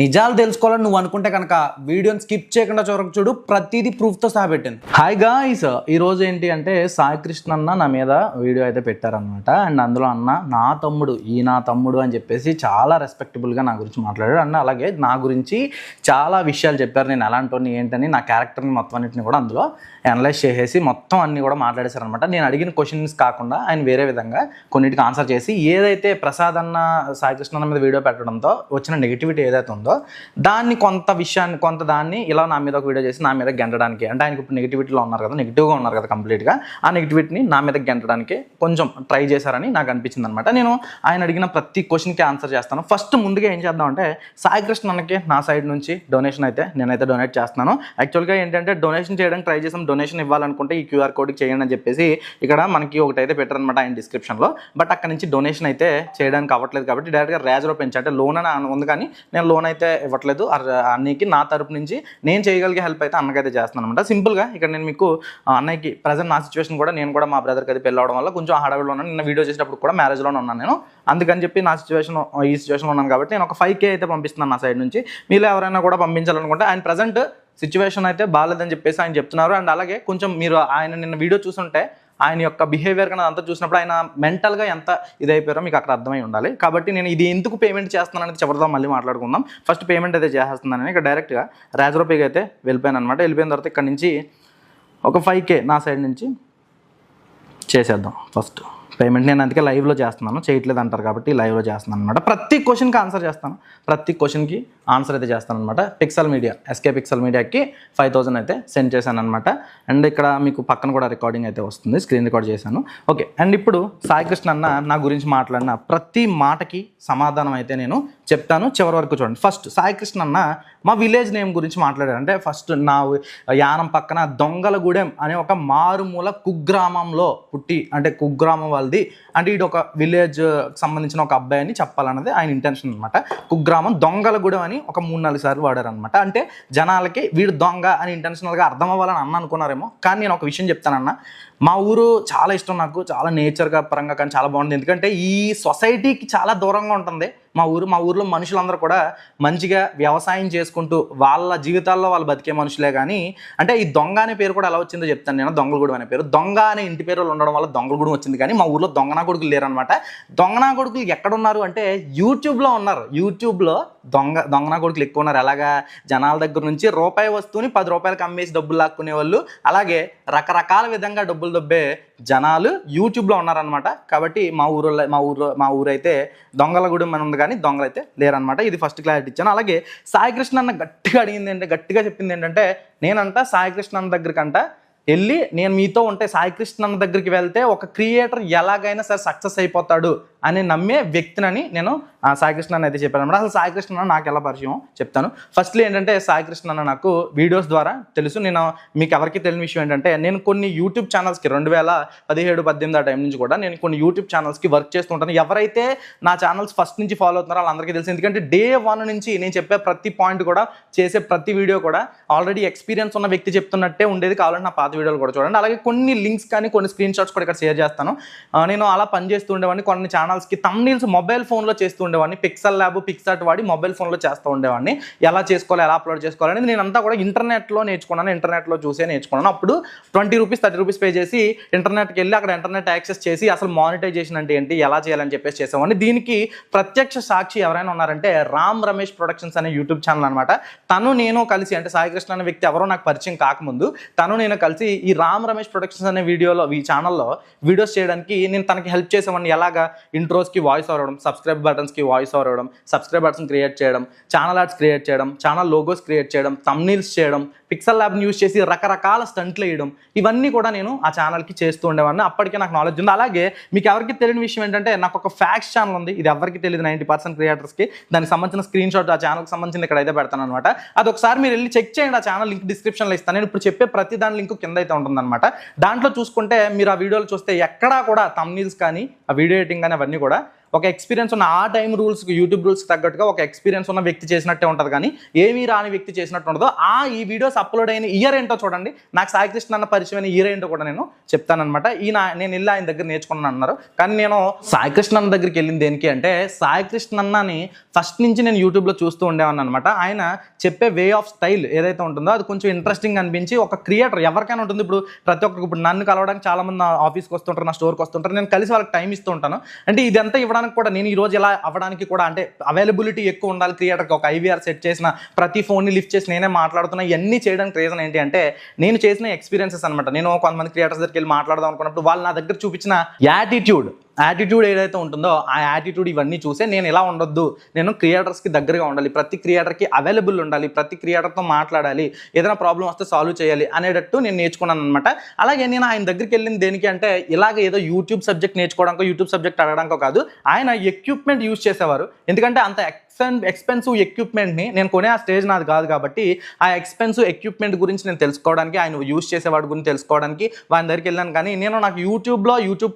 నిజాలు తెలుసుకోవాలని నువ్వు అనుకుంటే కనుక వీడియోని స్కిప్ చేయకుండా చూడు, ప్రతిదీ ప్రూఫ్తో సహా పెట్టింది. హాయ్ గాయ్స్, ఈరోజు ఏంటి అంటే సాయి కృష్ణ అన్న నా మీద వీడియో అయితే పెట్టారనమాట. అండ్ అందులో అన్న నా తమ్ముడు అని చెప్పేసి చాలా రెస్పెక్టబుల్గా నా గురించి మాట్లాడాడు. అన్న అలాగే నా గురించి చాలా విషయాలు చెప్పారు, నేను ఎలాంటి ఏంటని, నా క్యారెక్టర్ని మొత్తం అన్నింటిని కూడా అందులో అనలైజ్ చేసేసి మొత్తం అన్ని కూడా మాట్లాడేశారనమాట. నేను అడిగిన క్వశ్చన్స్ కాకుండా ఆయన వేరే విధంగా కొన్నిటికి ఆన్సర్ చేసి ఏదైతే ప్రసాద్ అన్న సాయి కృష్ణ అన్న మీద వీడియో పెట్టడంతో వచ్చిన నెగిటివిటీ ఏదైతే ఉందో దాన్ని కొంత దాన్ని ఇలా నా మీద ఒక వీడియో చేసి నా మీద గెంటడానికి, అంటే ఆయనకి ఇప్పుడు నెగిటివిటీలో ఉన్నారు కదా, నెగిటివ్గా ఉన్నారు కదా కంప్లీట్గా, ఆ నెగిటివిటీని నా మీద గెంటడానికి కొంచెం ట్రై చేశారని నాకు అనిపించింది అనమాట. నేను ఆయన అడిగిన ప్రతి క్వశ్చన్కి ఆన్సర్ చేస్తాను. ఫస్ట్ ముందుగా ఏం చేద్దామంటే సాయి కృష్ణ అన్నకి నా సైడ్ నుంచి డొనేషన్ అయితే నేనైతే డొనేట్ చేస్తున్నాను. యాక్చువల్గా ఏంటంటే డొనేషన్ చేయడానికి ట్రై చేసాం, డొనేషన్ ఇవ్వాలనుకుంటే ఈ క్యూఆర్ కోడ్కి చేయండి అని చెప్పేసి ఇక్కడ మనకి ఒకటైతే పెట్టారనమాట ఆయన డిస్క్రిప్షన్లో. బట్ అక్కడ నుంచి డొనేషన్ అయితే చేయడానికి అవ్వట్లేదు కాబట్టి డైరెక్ట్గా రేజ్లో పెంచి, అంటే లోన్ అని ఉంది కానీ నేను లోన్ అయితే ఇవ్వట్లేదు. అన్నయ్యకి నా తరపు నుంచి నేను చేయగలిగే హెల్ప్ అయితే అన్నకైతే చేస్తున్నాను అనమాట. సింపుల్గా ఇక్కడ నేను మీకు అన్నయ్యకి ప్రజెంట్ నా సిచ్యువేషన్ కూడా, నేను కూడా మా బ్రదర్కి అయితే పెళ్ళి అవడం వల్ల కొంచెం హడావిడిలో ఉన్నాను. నిన్న వీడియో చేసేటప్పుడు కూడా మ్యారేజ్లోనే ఉన్నాను నేను. అందుకని చెప్పి నా ఈ సిచ్యువేషన్లో ఉన్నాను కాబట్టి నేను ఒక 5K అయితే పంపిస్తున్నాను నా సైడ్ నుంచి. మీరు ఎవరైనా కూడా పంపించాలనుకుంటే ఆయన ప్రజెంట్ సిచ్యువేషన్ అయితే బాగాలేదని చెప్పేసి ఆయన చెప్తున్నారు. అండ్ అలాగే కొంచెం మీరు ఆయన నిన్న వీడియో చూస్తుంటే ఆయన యొక్క బిహేవియర్ కానీ అంతా చూసినప్పుడు ఆయన మెంటల్గా ఎంత ఇదైపోయారో మీకు అక్కడ అర్థమై ఉండాలి. కాబట్టి నేను ఇది ఎందుకు పేమెంట్ చేస్తున్నాను అనేది చివరితో మళ్ళీ మాట్లాడుకుందాం. ఫస్ట్ పేమెంట్ అయితే చేసేస్తున్నాను. ఇక్కడ డైరెక్ట్గా రేజ్రోపేకి అయితే వెళ్ళిపోయాను అనమాట. వెళ్ళిపోయిన తర్వాత ఇక్కడ నుంచి ఒక 5K నా సైడ్ నుంచి చేసేద్దాం. ఫస్ట్ పేమెంట్ నేను అందుకే లైవ్లో చేస్తున్నాను, చేయట్లేదు అంటారు కాబట్టి లైవ్లో చేస్తున్నాను అనమాట. ప్రతి క్వశ్చన్కి ఆన్సర్ చేస్తాను, ప్రతి క్వశ్చన్కి ఆన్సర్ అయితే చేస్తాను అనమాట. పిక్సెల్ మీడియా, ఎస్కే పిక్సెల్ మీడియాకి 5000 అయితే సెండ్ చేశాను అనమాట. అండ్ ఇక్కడ మీకు పక్కన కూడా రికార్డింగ్ అయితే వస్తుంది, స్క్రీన్ రికార్డ్ చేశాను. ఓకే, అండ్ ఇప్పుడు సాయి కృష్ణ అన్న నా గురించి మాట్లాడిన ప్రతి మాటకి సమాధానం అయితే నేను చెప్తాను, చివరి వరకు చూడండి. ఫస్ట్ సాయి కృష్ణ అన్న మా విలేజ్ నేమ్ గురించి మాట్లాడారు. అంటే ఫస్ట్ నా యానం పక్కన దొంగలగూడెం అనే ఒక మారుమూల కుగ్రామంలో పుట్టి, అంటే కుగ్రామం వాళ్ళది, అంటే ఇటు ఒక విలేజ్ సంబంధించిన ఒక అబ్బాయి అని చెప్పాలన్నది ఆయన ఇంటెన్షన్ అనమాట. కుగ్రామం దొంగలగూడెం అని ఒక 3-4 సార్లు వాడారు అనమాట. అంటే జనాలకి వీడు దొంగ అని ఇంటెన్షనల్గా అర్థం అవ్వాలని అన్న అనుకున్నారేమో. కానీ నేను ఒక విషయం చెప్తానన్న, మా ఊరు చాలా ఇష్టం నాకు, చాలా నేచర్గా పరంగా కానీ చాలా బాగుంటుంది. ఎందుకంటే ఈ సొసైటీకి చాలా దూరంగా ఉంటుంది మా ఊరిలో మనుషులందరూ కూడా మంచిగా వ్యవసాయం చేసుకుంటూ వాళ్ళ జీవితాల్లో వాళ్ళు బతికే మనుషులే. కానీ అంటే ఈ దొంగ అనే పేరు కూడా ఎలా వచ్చిందో చెప్తాను నేను. దొంగలగూడెం అనే పేరు, దొంగ అనే ఇంటి పేరు ఉండడం వల్ల దొంగలగూడెం వచ్చింది. కానీ మా ఊర్లో దొంగనా కొడుకులు లేరనమాట. దొంగనా కొడుకులు ఎక్కడున్నారు అంటే యూట్యూబ్లో ఉన్నారు. యూట్యూబ్లో దొంగనా కొడుకులు ఎక్కువ ఉన్నారు. అలాగా జనాల దగ్గర నుంచి రూపాయి వస్తువుని 10 రూపాయలకు అమ్మేసి డబ్బులు లాక్కునే వాళ్ళు, అలాగే రకరకాల విధంగా డబ్బులు దొబ్బే జనాలు యూట్యూబ్లో ఉన్నారనమాట. కాబట్టి మా ఊరు అయితే దొంగలగూడెం అని ఉంది కానీ దొంగలు అయితే లేరనమాట. ఇది ఫస్ట్ క్లారిటీ ఇచ్చాను. అలాగే సాయి కృష్ణ అన్న గట్టిగా చెప్పింది ఏంటంటే, నేనంట సాయి కృష్ణ అన్న దగ్గరికంట వెళ్ళి, నేను మీతో ఉంటే సాయి కృష్ణ అన్న దగ్గరికి వెళ్తే ఒక క్రియేటర్ ఎలాగైనా సరే సక్సెస్ అయిపోతాడు అని నమ్మే వ్యక్తినని నేను సాయి కృష్ణ అన్న అయితే చెప్పాను అనమాట. అసలు సాయి కృష్ణ అన్న నాకు ఎలా పరిచయం చెప్తాను. ఫస్ట్లీ ఏంటంటే సాయి కృష్ణ అన్న నాకు వీడియోస్ ద్వారా తెలుసు. నేను మీకు ఎవరికి తెలియని విషయం ఏంటంటే, నేను కొన్ని యూట్యూబ్ ఛానల్స్కి 2017-18 ఆ టైం నుంచి కూడా నేను కొన్ని యూట్యూబ్ ఛానల్స్కి వర్క్ చేస్తూ ఉంటాను. ఎవరైతే నా ఛానల్స్ ఫస్ట్ నుంచి ఫాలో అవుతున్నారో వాళ్ళందరికీ తెలుసు. ఎందుకంటే డే 1 నుంచి నేను చెప్పే ప్రతి పాయింట్ కూడా, చేసే ప్రతి వీడియో కూడా ఆల్రెడీ ఎక్స్పీరియన్స్ ఉన్న వ్యక్తి చెప్తున్నట్టే ఉండేది. కావాలంటే నా పాత వీడియోలు కూడా చూడండి. అలాగే కొన్ని లింక్స్ కానీ కొన్ని స్క్రీన్ షాట్స్ కూడా ఇక్కడ షేర్ చేస్తాను. నేను అలా పనిచేస్తూ ఉండేవాడిని. కొన్ని ఛానల్స్కి థంబ్నెయిల్స్ మొబైల్ ఫోన్లో చేస్తూ ఉండేవాడిని. పిక్సెల్ ల్యాబ్, పిక్సార్ట్ వాడి మొబైల్ ఫోన్లో చేస్తూ ఉండేవాడిని. ఎలా చేసుకోవాలి, ఎలా అప్లోడ్ చేసుకోవాలి అనేది నేనంతా కూడా ఇంటర్నెట్లో నేర్చుకున్నాను, ఇంటర్నెట్లో చూసే నేర్చుకున్నాను. అప్పుడు 20 రూపీస్ 30 రూపీస్ పే చేసి ఇంటర్నెట్కి వెళ్ళి అక్కడ ఇంటర్నెట్ యాక్సెస్ చేసి అసలు మానిటైజేషన్ అంటే ఏంటి, ఎలా చేయాలని చెప్పేసి చేసేవాడిని. దీనికి ప్రత్యక్ష సాక్షి ఎవరైనా ఉన్నారంటే రామ్ రమేష్ ప్రొడక్షన్స్ అనే యూట్యూబ్ ఛానల్ అనమాట. నేను కలిసి, అంటే సాయి కృష్ణ అనే వ్యక్తి ఎవరో నాకు పరిచయం కాకముందు నేను కలిసి ఈ రామ్ రమేష్ ప్రొడక్షన్స్ అనే ఈ ఛానల్లో వీడియోస్ చేయడానికి నేను తనకి హెల్ప్ చేసేవాడిని. ఎలాగా ఇంట్రోస్కి వాయిస్ ఓవర్ అవ్వడం, సబ్స్క్రైబ్ బటన్స్కి వాయిస్ ఓవర్ అవ్వడం, సబ్స్క్రైబ్ బటన్స్ క్రియేట్ చేయడం, ఛానల్ యాడ్స్ క్రియేట్ చేయడం, ఛానల్ లోగోస్ క్రియేట్ చేయడం, థంబ్నెయిల్స్ చేయడం, పిక్సెల్ ల్యాబ్ని యూజ్ చేసి రకరకాల స్టంట్లు వేయడం, ఇవన్నీ కూడా నేను ఆ ఛానల్కి చేస్తూ ఉండేవాడిని. అప్పటికే నాకు నాలెడ్జ్ ఉంది. అలాగే మీకు ఎవరికి తెలియని విషయం ఏంటంటే, నాకు ఒక ఫ్యాక్స్ ఛానల్ ఉంది. ఇది ఎవరికి తెలియదు 90% క్రియేటర్స్కి. దానికి సంబంధించిన స్క్రీన్ షాట్ ఆ ఛానల్కి సంబంధించిన ఇక్కడ అయితే పెడతాను అనమాట. అది ఒకసారి మీరు వెళ్ళి చెక్ చేయండి. ఆ ఛానల్ లింక్ డిస్క్రిప్షన్లో ఇస్తాను. నేను ఇప్పుడు చెప్పే ప్రతి దాని లింక్ కింద అయితే ఉంటుందన్నమాట. దాంట్లో చూసుకుంటే మీరు ఆ వీడియోలు చూస్తే ఎక్కడా కూడా థంబ్నెయిల్స్ కానీ ఆ వీడియో ఎడిటింగ్ కానీ అవన్నీ కూడా ఒక ఎక్స్పీరియన్స్ ఉన్న ఆ టైం రూల్స్ యూట్యూబ్ రూల్స్ తగ్గట్టుగా ఒక ఎక్స్పీరియన్స్ ఉన్న వ్యక్తి చేసినట్టే ఉంటుంది, కానీ ఏమీ రాని వ్యక్తి చేసినట్టు ఉండదు. ఈ వీడియోస్ అప్లోడ్ అయిన ఇయర్ ఏంటో చూడండి, నాకు సాయి కృష్ణ అన్న పరిచయం ఇయర్ ఏంటో కూడా నేను చెప్తానమాట. నేను వెళ్ళి ఆయన దగ్గర నేర్చుకున్నాను అన్నారు, కానీ నేను సాయి కృష్ణ అన్న దగ్గరికి వెళ్ళింది దేనికి అంటే, సాయి కృష్ణ అన్నని ఫస్ట్ నుంచి నేను యూట్యూబ్లో చూస్తూ ఉండేవాడిని అనమాట. ఆయన చెప్పే వే ఆఫ్ స్టైల్ ఏదైతే ఉంటుందో అది కొంచెం ఇంట్రెస్టింగ్ అనిపించి, ఒక క్రియేటర్ ఎవరికైనా ఉంటుంది. ఇప్పుడు ప్రతి ఒక్కరికి, ఇప్పుడు నన్ను కలవడానికి చాలా మంది నా ఆఫీస్కి వస్తుంటారు, నా స్టోర్కి వస్తుంటారు, నేను కలిసి వాళ్ళకి టైం ఇస్తూ ఉంటాను. అంటే ఇదంతా ఇవ్వడానికి కూడా నేను ఈ రోజు ఎలా అవ్వడానికి కూడా, అంటే అవైలబిలిటీ ఎక్కువ ఉండాలి క్రియేటర్కి. ఒక ఐవీఆర్ సెట్ చేసిన ప్రతి ఫోన్ని లిఫ్ట్ చేసి నేనే మాట్లాడుతున్నా. ఇవన్నీ చేయడానికి రీజన్ ఏంటి అంటే, నేను చేసిన ఎక్స్పీరియన్సెస్ అనమాట. నేను కొంతమంది క్రియేటర్స్ దగ్గరికి వెళ్ళి మాట్లాడదాం అనుకున్నప్పుడు వాళ్ళు నా దగ్గర చూపించిన యాటిట్యూడ్ ఏదైతే ఉంటుందో ఆ యాటిట్యూడ్ ఇవన్నీ చూసే నేను ఇలా ఉండొద్దు, నేను క్రియేటర్స్కి దగ్గరగా ఉండాలి, ప్రతి క్రియేటర్కి అవైలబుల్ ఉండాలి, ప్రతి క్రియేటర్తో మాట్లాడాలి, ఏదైనా ప్రాబ్లం వస్తే సాల్వ్ చేయాలి అనేటట్టు నేను నేర్చుకున్నాను అనమాట. అలాగే నేను ఆయన దగ్గరికి వెళ్ళింది దేనికి అంటే, ఇలాగ ఏదో యూట్యూబ్ సబ్జెక్ట్ నేర్చుకోవడానికో యూట్యూబ్ సబ్జెక్ట్ అడగడానికో కాదు. ఆయన ఎక్విప్మెంట్ యూజ్ చేసేవారు. ఎందుకంటే అంత ఎక్స్పెన్సివ్ ఎక్విప్మెంట్ని నేను కొనే ఆ స్టేజ్ నాది కాదు కాబట్టి, ఆ ఎక్స్పెన్సివ్ ఎక్విప్మెంట్ గురించి నేను తెలుసుకోవడానికి, ఆయన యూజ్ చేసేవాడి గురించి తెలుసుకోవడానికి ఆయన దగ్గరికి వెళ్ళాను. కానీ నాకు యూట్యూబ్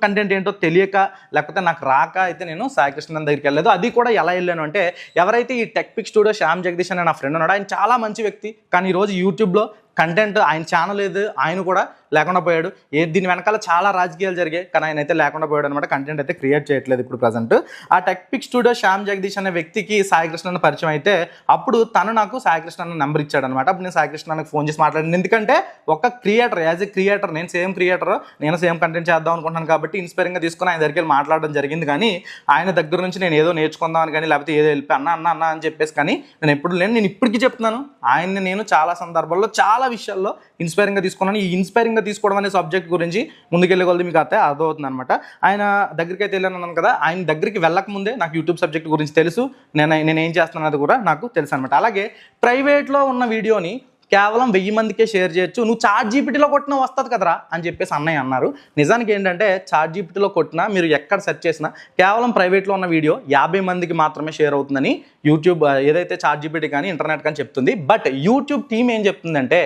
కంటెంట్ ఏంటో తెలియక, లేకపోతే నాకు రాక అయితే నేను సాయి కృష్ణ దగ్గరికి వెళ్ళలేదు. అది కూడా ఎలా వెళ్ళాను అంటే, ఎవరైతే ఈ tech pic studio Shyam Jagadish అనే నా ఫ్రెండ్ ఉన్నాడు, ఆయన చాలా మంచి వ్యక్తి, కానీ ఈరోజు యూట్యూబ్లో కంటెంట్ ఆయన ఛానల్ లేదు, ఆయన కూడా లేకుండా పోయాడు. దీని వెనకాల చాలా రాజకీయాలు జరిగాయి, కానీ ఆయన అయితే లేకుండా పోయాడు అనమాట. కంటెంట్ అయితే క్రియేట్ చేయట్లేదు ఇప్పుడు ప్రజెంట్. ఆ tech pic studio Shyam Jagadish అనే వ్యక్తికి సాయి కృష్ణ పరిచయం అయితే, అప్పుడు తను నాకు సాయి కృష్ణ నెంబర్ ఇచ్చాడు అనమాట. అప్పుడు నేను సాయి కృష్ణకి ఫోన్ చేసి మాట్లాడాను. ఎందుకంటే ఒక క్రియేటర్, యాజ్ ఎ క్రియేటర్, నేను సేమ్ కంటెంట్ చేద్దాం అనుకుంటున్నాను కాబట్టి ఇన్స్పైరింగ్గా తీసుకుని ఆయన దగ్గరికి మాట్లాడడం జరిగింది. కానీ ఆయన దగ్గర నుంచి నేను ఏదో నేర్చుకుందామని కానీ, లేకపోతే ఏదో వెళ్ళి అన్న అని చెప్పేసి కానీ నేను ఎప్పుడు లేను. నేను ఇప్పటికీ చెప్తున్నాను, ఆయన్ని నేను చాలా సందర్భాల్లో చాలా విషయాల్లో ఇన్స్పైరింగ్గా తీసుకున్నాను. ఈ ఇన్స్పైరింగ్గా తీసుకోవడం అనే సబ్జెక్ట్ గురించి ముందుకెళ్ళే కొలది మీకు అయితే అర్థమవుతుంది అనమాట. ఆయన దగ్గరికి అయితే వెళ్ళాను కదా, ఆయన దగ్గరికి వెళ్ళక ముందే నాకు యూట్యూబ్ సబ్జెక్ట్ గురించి తెలుసు, నేను ఏం చేస్తున్నది కూడా నాకు తెలుసు అనమాట. అలాగే ప్రైవేట్లో ఉన్న వీడియోని కేవలం 1000 మందికే షేర్ చేయొచ్చు, నువ్వు చాట్ జీపీటీలో కొట్టినా వస్తుంది కదరా అని చెప్పేసి అన్నయ్య అన్నారు. నిజానికి ఏంటంటే, చాట్ జీపీటీలో కొట్టినా, మీరు ఎక్కడ సెర్చ్ చేసినా కేవలం ప్రైవేట్లో ఉన్న వీడియో 50 మందికి మాత్రమే షేర్ అవుతుందని యూట్యూబ్ ఏదైతే చాట్ జీపీటీ కానీ ఇంటర్నెట్ కానీ చెప్తుంది. బట్ యూట్యూబ్ టీమ్ ఏం చెప్తుందంటే,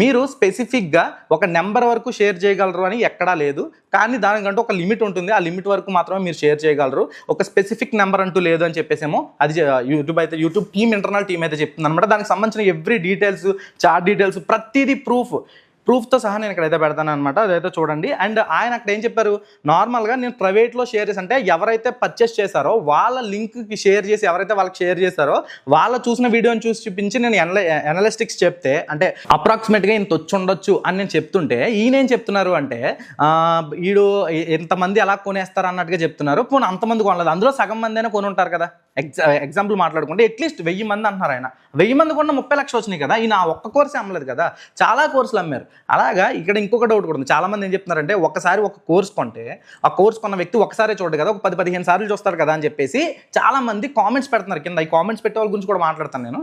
మీరు స్పెసిఫిక్గా ఒక నెంబర్ వరకు షేర్ చేయగలరు అని ఎక్కడా లేదు, కానీ దానికంటూ ఒక లిమిట్ ఉంటుంది, ఆ లిమిట్ వరకు మాత్రమే మీరు షేర్ చేయగలరు, ఒక స్పెసిఫిక్ నెంబర్ అంటూ లేదు అని చెప్పేసేమో అది యూట్యూబ్ టీమ్, ఇంటర్నల్ టీమ్ అయితే చెప్తుంది అనమాట. దానికి సంబంధించిన ఎవ్రీ డీటెయిల్స్, చార్ట్ డీటెయిల్స్, ప్రతిదీ ప్రూఫ్తో సహా నేను ఇక్కడైతే పెడతాను అనమాట. అదైతే చూడండి. అండ్ ఆయన అక్కడ ఏం చెప్పారు, నార్మల్గా నేను ప్రైవేట్లో షేర్ చేసి, అంటే ఎవరైతే పర్చేస్ చేశారో వాళ్ళ లింక్కి షేర్ చేసి, ఎవరైతే వాళ్ళకి షేర్ చేశారో వాళ్ళ చూసిన వీడియోని చూపించి నేను అనలిస్టిక్స్ చెప్తే, అంటే అప్రాక్సిమేట్గా ఇంత వచ్చి ఉండొచ్చు అని నేను చెప్తుంటే, ఈయనేం చెప్తున్నారు అంటే, వీడు ఎంతమంది ఎలా కొనేస్తారు అన్నట్టుగా చెప్తున్నారు. పోనీ అంతమంది కొనలేదు, అందులో సగం మంది అయినా కొని ఉంటారు కదా. ఎగ్జాంపుల్ మాట్లాడుకుంటే అట్లీస్ట్ 1000 మంది అంటున్నారు. ఆయన 1000 మంది కొన్న 30 లక్షలు వచ్చినాయి కదా. ఈయన ఒక్క కోర్సే అమ్మలేదు కదా, చాలా కోర్సులు అమ్మారు. అలాగా ఇక్కడ ఇంకొక డౌట్ కూడా ఉంది. చాలా మంది ఏం చెప్తున్నారంటే, ఒకసారి ఒక కోర్స్ కొంటే ఆ కోర్స్ కొన్న వ్యక్తి ఒకసారి చూడదు కదా, ఒక 10-15 సార్లు చూస్తారు కదా అని చెప్పేసి చాలా మంది కామెంట్స్ పెడుతున్నారు కింద. ఈ కామెంట్స్ పెట్టే వాళ్ళ గురించి కూడా మాట్లాడతాను నేను.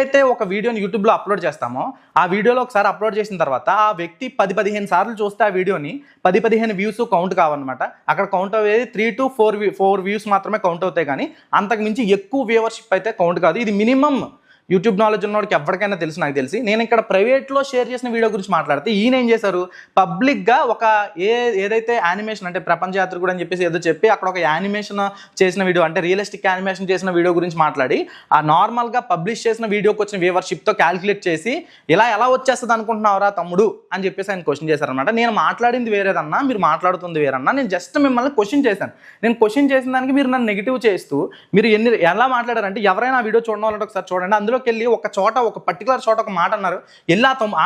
అయితే ఒక వీడియోని యూట్యూబ్లో అప్లోడ్ చేస్తామో, ఆ వీడియోలో ఒకసారి అప్లోడ్ చేసిన తర్వాత ఆ వ్యక్తి 10-15 సార్లు చూస్తే ఆ వీడియోని 10-15 వ్యూస్ కౌంట్ కావన్నమాట. అక్కడ కౌంట్ అయ్యేది 3 to 4 వ్యూస్ మాత్రమే కౌంట్ అవుతాయి, కానీ అంతకు మించి ఎక్కువ వ్యూవర్షిప్ అయితే కౌంట్ కాదు. ఇది మినిమం యూట్యూబ్ నాలెడ్జ్ ఉన్నవాడికి ఎవరికైనా తెలుసు, నాకు తెలిసి. నేను ఇక్కడ ప్రైవేట్లో షేర్ చేసిన వీడియో గురించి మాట్లాడితే, ఈయన ఏం చేశారు, పబ్లిక్గా ఒక ఏదైతే యానిమేషన్, అంటే ప్రపంచ యాత్ర కూడా అని చెప్పేసి ఏదో చెప్పి అక్కడ ఒక యానిమేషన్ చేసిన వీడియో, అంటే రియలిస్టిక్ యానిమేషన్ చేసిన వీడియో గురించి మాట్లాడి, ఆ నార్మల్గా పబ్లిష్ చేసిన వీడియోకి వచ్చిన వ్యూవర్షిప్తో క్యాలిక్యులేట్ చేసి, ఎలా వచ్చేస్తుంది అనుకుంటున్నావురా తమ్ముడు అని చెప్పేసి ఆయన క్వశ్చన్ చేశారనమాట. నేను మాట్లాడింది వేరేదన్నా, మీరు మాట్లాడుతుంది వేరన్నా. నేను జస్ట్ మిమ్మల్ని క్వశ్చన్ చేశాను. నేను క్వశ్చన్ చేసిన దానికి మీరు నన్ను నెగిటివ్ చేస్తూ, మీరు ఎలా మాట్లాడారంటే, ఎవరైనా వీడియో చూడాలంటే ఒకసారి చూడండి, అందులో వెళ్ళి ఒక పర్టికులర్ చోట ఒక మాట అన్నారు,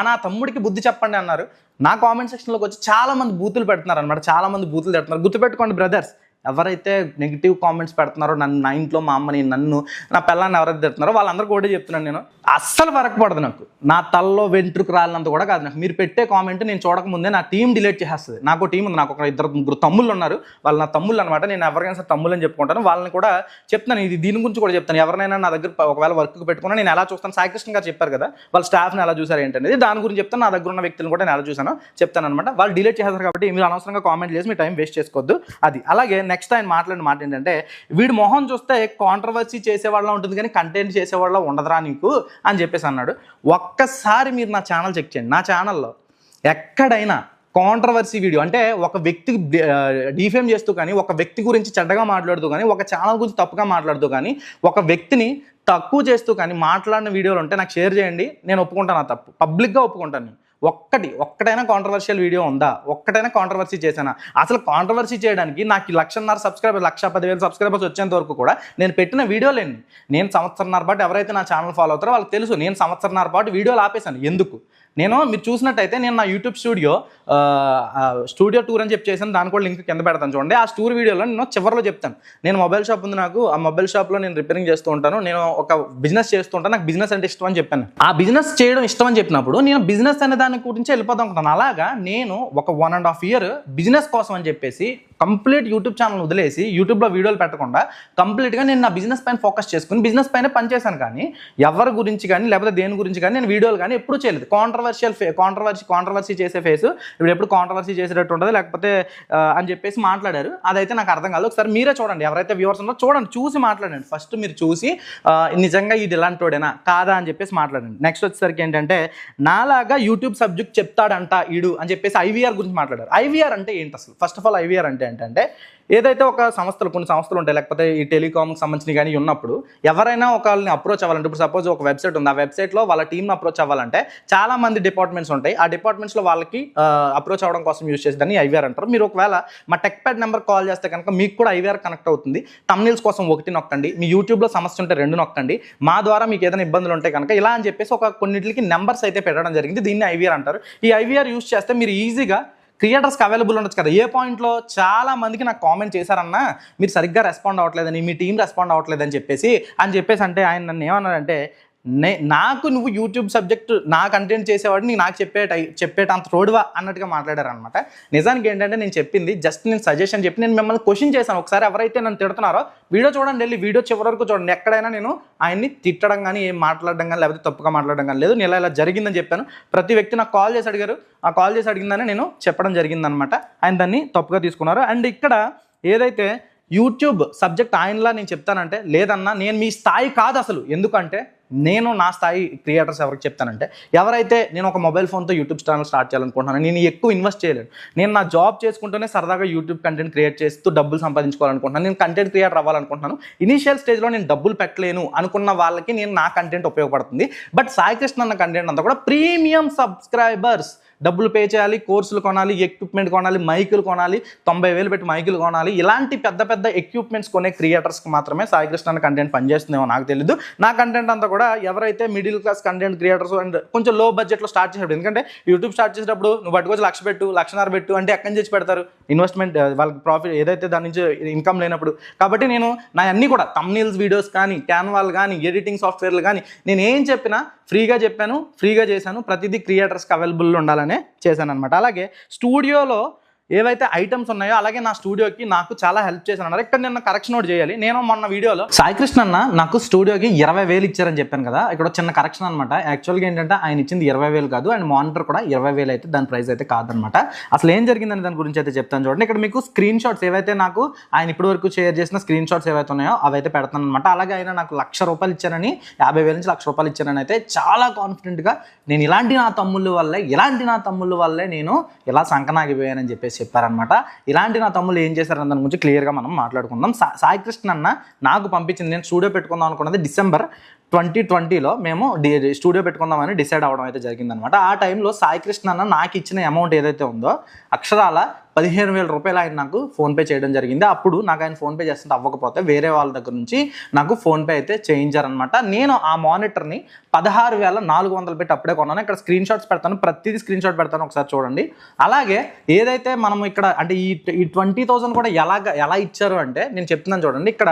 నా తమ్ముడికి బుద్ధి చెప్పండి అన్నారు. నా కామెంట్ సెక్షన్లోకి వచ్చి చాలా మంది బూతులు పెడుతున్నారు అనమాట, చాలా మంది బూతులు పెడుతున్నారు. గుర్తుపెట్టుకోండి బ్రదర్స్, ఎవరైతే నెగిటివ్ కామెంట్స్ పెడుతున్నారో, నా ఇంట్లో మా అమ్మని, నన్ను, నా పిల్లాన్ని ఎవరైతే తిడుతున్నారో వాళ్ళందరికీ ఒకటే చెప్తున్నాను, నేను అస్సలు ఫరక్ పడదు. నాకు నా తల్లో వెంట్రుకు రాలినంత కూడా కాదు. నాకు మీరు పెట్టే కామెంట్ నేను చూడకముందే నా టీం డిలీట్ చేసేస్తుంది. నాకు టీం ఉంది, నాకు ఒక 2-3 తమ్ముళ్ళు ఉన్నారు, వాళ్ళు నా తమ్ముళ్ళు అనమాట. నేను ఎవరికైనా సరే తమ్ముళ్ళు అని చెప్పుకుంటాను. వాళ్ళని కూడా చెప్తాను, దీని గురించి కూడా చెప్తాను. ఎవరినైనా నా దగ్గర ఒకవేళ వర్క్ పెట్టుకున్నా నేను ఎలా చూస్తాను, సాయి కృష్ణ గారు చెప్పారు కదా, వాళ్ళ స్టాఫ్ని ఎలా చూసారు ఏంటనేది, దాని గురించి చెప్తాను. నా దగ్గర ఉన్న వ్యక్తులను కూడా నేను ఎలా చూసానో చెప్తాను అనమాట. వాళ్ళు డిలీట్ చేస్తారు కాబట్టి మీరు అనవసరంగా కామెంట్ చేసి మీ టైం వేస్ట్ చేసుకోవద్దు. అది అలాగే నెక్స్ట్ ఆయన మాట్లాడిన మాట ఏంటంటే, వీడి మొహం చూస్తే కాంట్రవర్సీ చేసేవాళ్ళ ఉంటుంది కానీ కంటెంట్ చేసేవాళ్ళ ఉండదురా నీకు అని చెప్పేసి అన్నాడు. ఒక్కసారి మీరు నా ఛానల్ చెక్ చేయండి. నా ఛానల్లో ఎక్కడైనా కాంట్రవర్సీ వీడియో అంటే ఒక వ్యక్తికి డిఫేమ్ చేస్తూ కానీ, ఒక వ్యక్తి గురించి చెడ్డగా మాట్లాడుతూ కానీ, ఒక ఛానల్ గురించి తప్పుగా మాట్లాడుతూ కానీ, ఒక వ్యక్తిని తక్కువ చేస్తూ కానీ మాట్లాడిన వీడియోలు ఉంటే నాకు షేర్ చేయండి, నేను ఒప్పుకుంటాను. ఆ తప్పు పబ్లిక్గా ఒప్పుకుంటాను నేను. ఒక్కటైనా కాంట్రవర్షియల్ వీడియో ఉందా? ఒక్కటైనా కాంట్రవర్సీ చేశానా? అసలు కాంట్రవర్సీ చేయడానికి నాకు 1,50,000 సబ్స్క్రైబర్ 1,10,000 సబ్స్క్రైబర్స్ వచ్చేంత వరకు కూడా నేను పెట్టిన వీడియోలేండి. నేను సంవత్సరంన్నర పాటు ఎవరైతే నా ఛానల్ ఫాలో అవుతారో వాళ్ళకి తెలుసు, నేను సంవత్సరంన్నర పాటు వీడియోలు ఆపేశాను. ఎందుకు? మీరు చూసినట్టయితే నేను నా యూట్యూబ్ స్టూడియో టూర్ అని చెప్పి చేశాను. దాని కూడా లింక్ కింద పెడతాను చూడండి. ఆ టూర్ వీడియోలో నేను చివరిలో చెప్తాను, నేను మొబైల్ షాప్ ఉంది నాకు, ఆ మొబైల్ షాప్లో నేను రిపేరింగ్ చేస్తూ ఉంటాను, నేను ఒక బిజినెస్ చేస్తూ ఉంటాను, నాకు బిజినెస్ అంటే ఇష్టం అని చెప్పాను. ఆ బిజినెస్ చేయడం ఇష్టం అని చెప్పినప్పుడు నేను బిజినెస్ అనే దాని గురించి వెళ్ళిపోతాం అనుకుంటాను. అలాగా నేను ఒక 1.5 year బిజినెస్ కోసం అని చెప్పేసి కంప్లీట్ యూట్యూబ్ ఛానల్ వదిలేసి యూట్యూబ్లో వీడియోలు పెట్టకుండా కంప్లీట్గా నేను నా బిజినెస్ పైన ఫోకస్ చేసుకుని బిజినెస్ పైన పనిచేశాను. కానీ ఎవరి గురించి కానీ లేకపోతే దేని గురించి కానీ నేను వీడియోలు కానీ ఎప్పుడూ చేయలేదు. కాంట్రవర్సీ చేసే ఫేస్ ఇప్పుడు ఎప్పుడు కాంట్రవర్సీ చేసేటట్టు ఉంటుంది లేకపోతే అని చెప్పేసి మాట్లాడారు. అదైతే నాకు అర్థం కాదు. ఒకసారి మీరే చూడండి, ఎవరైతే వ్యూవర్స్ ఉన్నారో చూడండి, చూసి మాట్లాడండి. ఫస్ట్ మీరు చూసి నిజంగా ఇది ఇలాంటోడేనా కాదా అని చెప్పేసి మాట్లాడండి. నెక్స్ట్ వచ్చేసరికి ఏంటంటే, నాలాగా యూట్యూబ్ సబ్జెక్ట్ చెప్తాడంట ఈడు అని చెప్పేసి ఐవీఆర్ గురించి మాట్లాడారు. ఐవీఆర్ అంటే ఏంటి అసలు? ఫస్ట్ ఆఫ్ ఆల్ ఐవీఆర్ అంటే ఏంటంటే, ఏదైతే ఒక కొన్ని సంస్థలు ఉంటాయి లేకపోతే ఈ టెలికామ్కి సంబంధించిన కానీ ఉన్నప్పుడు ఎవరైనా ఒకళ్ళని అప్రోచ్ అవ్వాలంటే, ఇప్పుడు సపోజ్ ఒక వెబ్సైట్ ఉంది, ఆ వెబ్సైట్లో వాళ్ళ టీమ్ని అప్రోచ్ అవ్వాలంటే చాలా మంది డిపార్ట్మెంట్స్ ఉంటాయి. ఆ డిపార్ట్మెంట్స్లో వాళ్ళకి అప్రోచ్ అవ్వడం కోసం యూజ్ చేసేదాన్ని ఐవీఆర్ అంటారు. మీరు ఒకవేళ మా టెక్ ప్యాడ్ నెంబర్ కాల్ చేస్తే కనుక మీకు కూడా ఐవీఆర్ కనెక్ట్ అవుతుంది. థంబ్నెయిల్స్ కోసం 1 నొక్కండి, మీ యూట్యూబ్లో సమస్య ఉంటే 2 నొక్కండి, మా ద్వారా మీకు ఏదైనా ఇబ్బందులు ఉంటే కనుక ఇలా అని చెప్పేసి కొన్నిటికి నెంబర్స్ అయితే పెట్టడం జరిగింది. దీన్ని ఐవీఆర్ అంటారు. ఈ ఐవీఆర్ యూజ్ చేస్తే మీరు ఈజీగా క్రియేటర్స్కి అవైలబుల్ ఉండొచ్చు కదా. ఏ పాయింట్లో చాలా మందికి నాకు కామెంట్ చేశారన్నా, మీరు సరిగ్గా రెస్పాండ్ అవ్వట్లేదని, మీ టీం రెస్పాండ్ అవ్వట్లేదని చెప్పేసి అంటే ఆయన నన్ను ఏమన్నారంటే, నాకు నువ్వు యూట్యూబ్ సబ్జెక్టు నా కంటెంట్ చేసేవాడిని నాకు చెప్పేటంత రోడ్వా అన్నట్టుగా మాట్లాడారనమాట. నిజానికి ఏంటంటే నేను చెప్పింది జస్ట్ నేను సజెషన్ చెప్పి నేను మిమ్మల్ని క్వశ్చన్ చేశాను. ఒకసారి ఎవరైతే నన్ను తిడుతున్నారో వీడియో చూడండి, వెళ్ళి వీడియో చివరి వరకు చూడండి. ఎక్కడైనా నేను ఆయన్ని తిట్టడం కానీ ఏం మాట్లాడడం కానీ లేకపోతే తప్పుగా మాట్లాడడం కానీ లేదు. నేను ఇలా జరిగిందని చెప్పాను. ప్రతి వ్యక్తి నాకు కాల్ చేసి అడిగారు, ఆ కాల్ చేసి అడిగిందని నేను చెప్పడం జరిగిందనమాట. ఆయన దాన్ని తప్పుగా తీసుకున్నారు. అండ్ ఇక్కడ ఏదైతే యూట్యూబ్ సబ్జెక్ట్ ఆయనలా నేను చెప్తానంటే, లేదన్నా నేను మీ స్థాయి కాదు అసలు. ఎందుకంటే నేను నా స్థాయి క్రియేటర్స్ ఎవరికి చెప్తానంటే, ఎవరైతే నేను ఒక మొబైల్ ఫోన్తో యూట్యూబ్ ఛానల్ స్టార్ట్ చేయాలనుకుంటున్నాను, నేను ఎక్కువ ఇన్వెస్ట్ చేయలేను, నేను నా జాబ్ చేసుకుంటూనే సరదాగా యూట్యూబ్ కంటెంట్ క్రియేట్ చేస్తూ డబ్బులు సంపాదించుకోవాలనుకుంటున్నాను, నేను కంటెంట్ క్రియేటర్ అవ్వాలనుకుంటున్నాను, ఇనీషియల్ స్టేజ్లో నేను డబ్బులు పెట్టలేను అనుకున్న వాళ్ళకి నేను నా కంటెంట్ ఉపయోగపడుతుంది. బట్ సాయి కృష్ణ అన్న కంటెంట్ అంతా కూడా ప్రీమియం సబ్స్క్రైబర్స్, డబ్బులు పే చేయాలి, కోర్సులు కొనాలి, ఎక్విప్మెంట్ కొనాలి, మైకులు కొనాలి, 90,000 పెట్టి మైకులు కొనాలి, ఇలాంటి పెద్ద పెద్ద ఎక్విప్మెంట్స్ కొనే క్రియేటర్స్కి మాత్రమే సాయి కృష్ణ అన్న కంటెంట్ పనిచేస్తుందేమో నాకు తెలియదు. నా కంటెంట్ అంతా కూడా ఎవరైతే middle class content creators and కొంచెం లో బడ్జెట్లో స్టార్ట్ చేసేటప్పుడు, ఎందుకంటే యూట్యూబ్ స్టార్ట్ చేసేటప్పుడు నువ్వు పట్టుకొచ్చి 1,00,000 పెట్టు, 1,50,000 పెట్టు అంటే ఎక్కడి నుంచి పెడతారు? ఇన్వెస్ట్మెంట్ వాళ్ళకి ప్రాఫిట్ ఏదైతే దాని నుంచి ఇన్కమ్ లేనప్పుడు. కాబట్టి నేను నా అన్నీ కూడా థంబ్నెయిల్స్ వీడియోస్ కానీ, క్యాన్వాలు కానీ, ఎడిటింగ్ సాఫ్ట్వేర్లు కానీ, నేను ఏం చెప్పినా ఫ్రీగా చెప్పాను, ఫ్రీగా చేశాను. ప్రతిదీ క్రియేటర్స్కి అవైలబుల్ ఉండాలనే చేశాను అనమాట. అలాగే స్టూడియోలో ఏవైతే ఐటమ్స్ ఉన్నాయో అలాగే నా స్టూడియోకి నాకు చాలా హెల్ప్ చేశాను అన్నారు. ఇక్కడ నేను కరెక్షన్ ఒకటి చేయాలి. నేను మొన్న వీడియోలో సాయి కృష్ణ అన్న నాకు స్టూడియోకి 20,000 ఇచ్చారని చెప్పాను కదా. ఇక్కడ చిన్న కరెక్షన్ అనమాట. యాక్చువల్గా ఏంటంటే ఆయన ఇచ్చింది 20,000 కాదు, అండ్ మానిటర్ కూడా 20,000 అయితే దాని ప్రైస్ అయితే కాదనమాట. అసలు ఏం జరిగిందని దాని గురించి అయితే చెప్తాను చూడండి. ఇక్కడ మీకు స్క్రీన్ షాట్స్ ఏవైతే నాకు ఆయన ఇప్పటి వరకు షేర్ చేసిన స్క్రీన్ షాట్స్ ఏవైతే ఉన్నాయో అవైతే పెడతాను అనమాట. అలాగే ఆయన నాకు 1,00,000 రూపాయలు ఇచ్చారని, 50,000 నుంచి 1,00,000 రూపాయలు ఇచ్చారని అయితే చాలా కాన్ఫిడెంట్గా నేను ఇలాంటి నా తమ్ముళ్ళ వల్లే నేను ఇలా సంకనాగిపోయానని చెప్పేసి చెప్పారనమాట. ఇలాంటి నా తమ్ముళ్ళు ఏం చేశారన్న దాని గురించి క్లియర్గా మనం మాట్లాడుకుందాం. సాయి కృష్ణ అన్న నాకు పంపించింది, నేను స్టూడియో పెట్టుకుందాం అనుకున్నది December 2020లో మేము స్టూడియో పెట్టుకుందామని డిసైడ్ అవ్వడం అయితే జరిగిందనమాట. ఆ టైంలో సాయి కృష్ణ అన్న నాకు ఇచ్చిన అమౌంట్ ఏదైతే ఉందో అక్షరాల 15,000 రూపాయలు ఆయన నాకు ఫోన్పే చేయడం జరిగింది. అప్పుడు నాకు ఆయన ఫోన్పే చేస్తుంటే అవ్వకపోతే వేరే వాళ్ళ దగ్గర నుంచి నాకు ఫోన్పే అయితే చేయించారనమాట. నేను ఆ మానిటర్ని 16,400 పెట్టి అప్పుడే కొన్నాను. ఇక్కడ స్క్రీన్ షాట్స్ పెడతాను, ప్రతిదీ స్క్రీన్ షాట్ పెడతాను, ఒకసారి చూడండి. అలాగే ఏదైతే మనం ఇక్కడ అంటే ఈ 20,000 కూడా ఎలా ఇచ్చారు అంటే నేను చెప్తున్నాను చూడండి. ఇక్కడ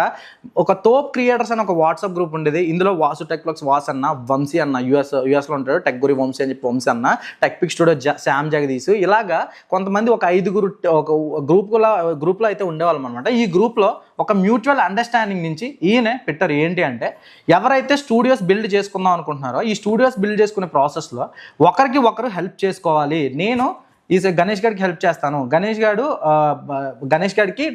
ఒక తోప్ క్రియేటర్స్ అని ఒక వాట్సాప్ గ్రూప్ ఉండేది. ఇందులో వాసు టెక్లాక్స్ వాస్ అన్న, వంశీ అన్న, యూఎస్లో ఉంటాడు, టెక్ గురి వంశీ అని చెప్పి వంశీ అన్న, tech pic studio Shyam Jagadish, ఇలాగా కొంతమంది ఒక 5 ఒక గ్రూప్లో అయితే ఉండేవాళ్ళం అనమాట. ఈ గ్రూప్లో ఒక మ్యూచువల్ అండర్స్టాండింగ్ నుంచి ఈయన పెట్టారు. ఏంటి అంటే, ఎవరైతే స్టూడియోస్ బిల్డ్ చేసుకుందాం అనుకుంటున్నారో ఈ స్టూడియోస్ బిల్డ్ చేసుకునే ప్రాసెస్లో ఒకరికి ఒకరు హెల్ప్ చేసుకోవాలి. నేను గణేష్ గారికి హెల్ప్ చేస్తాను, గణేష్ గారికి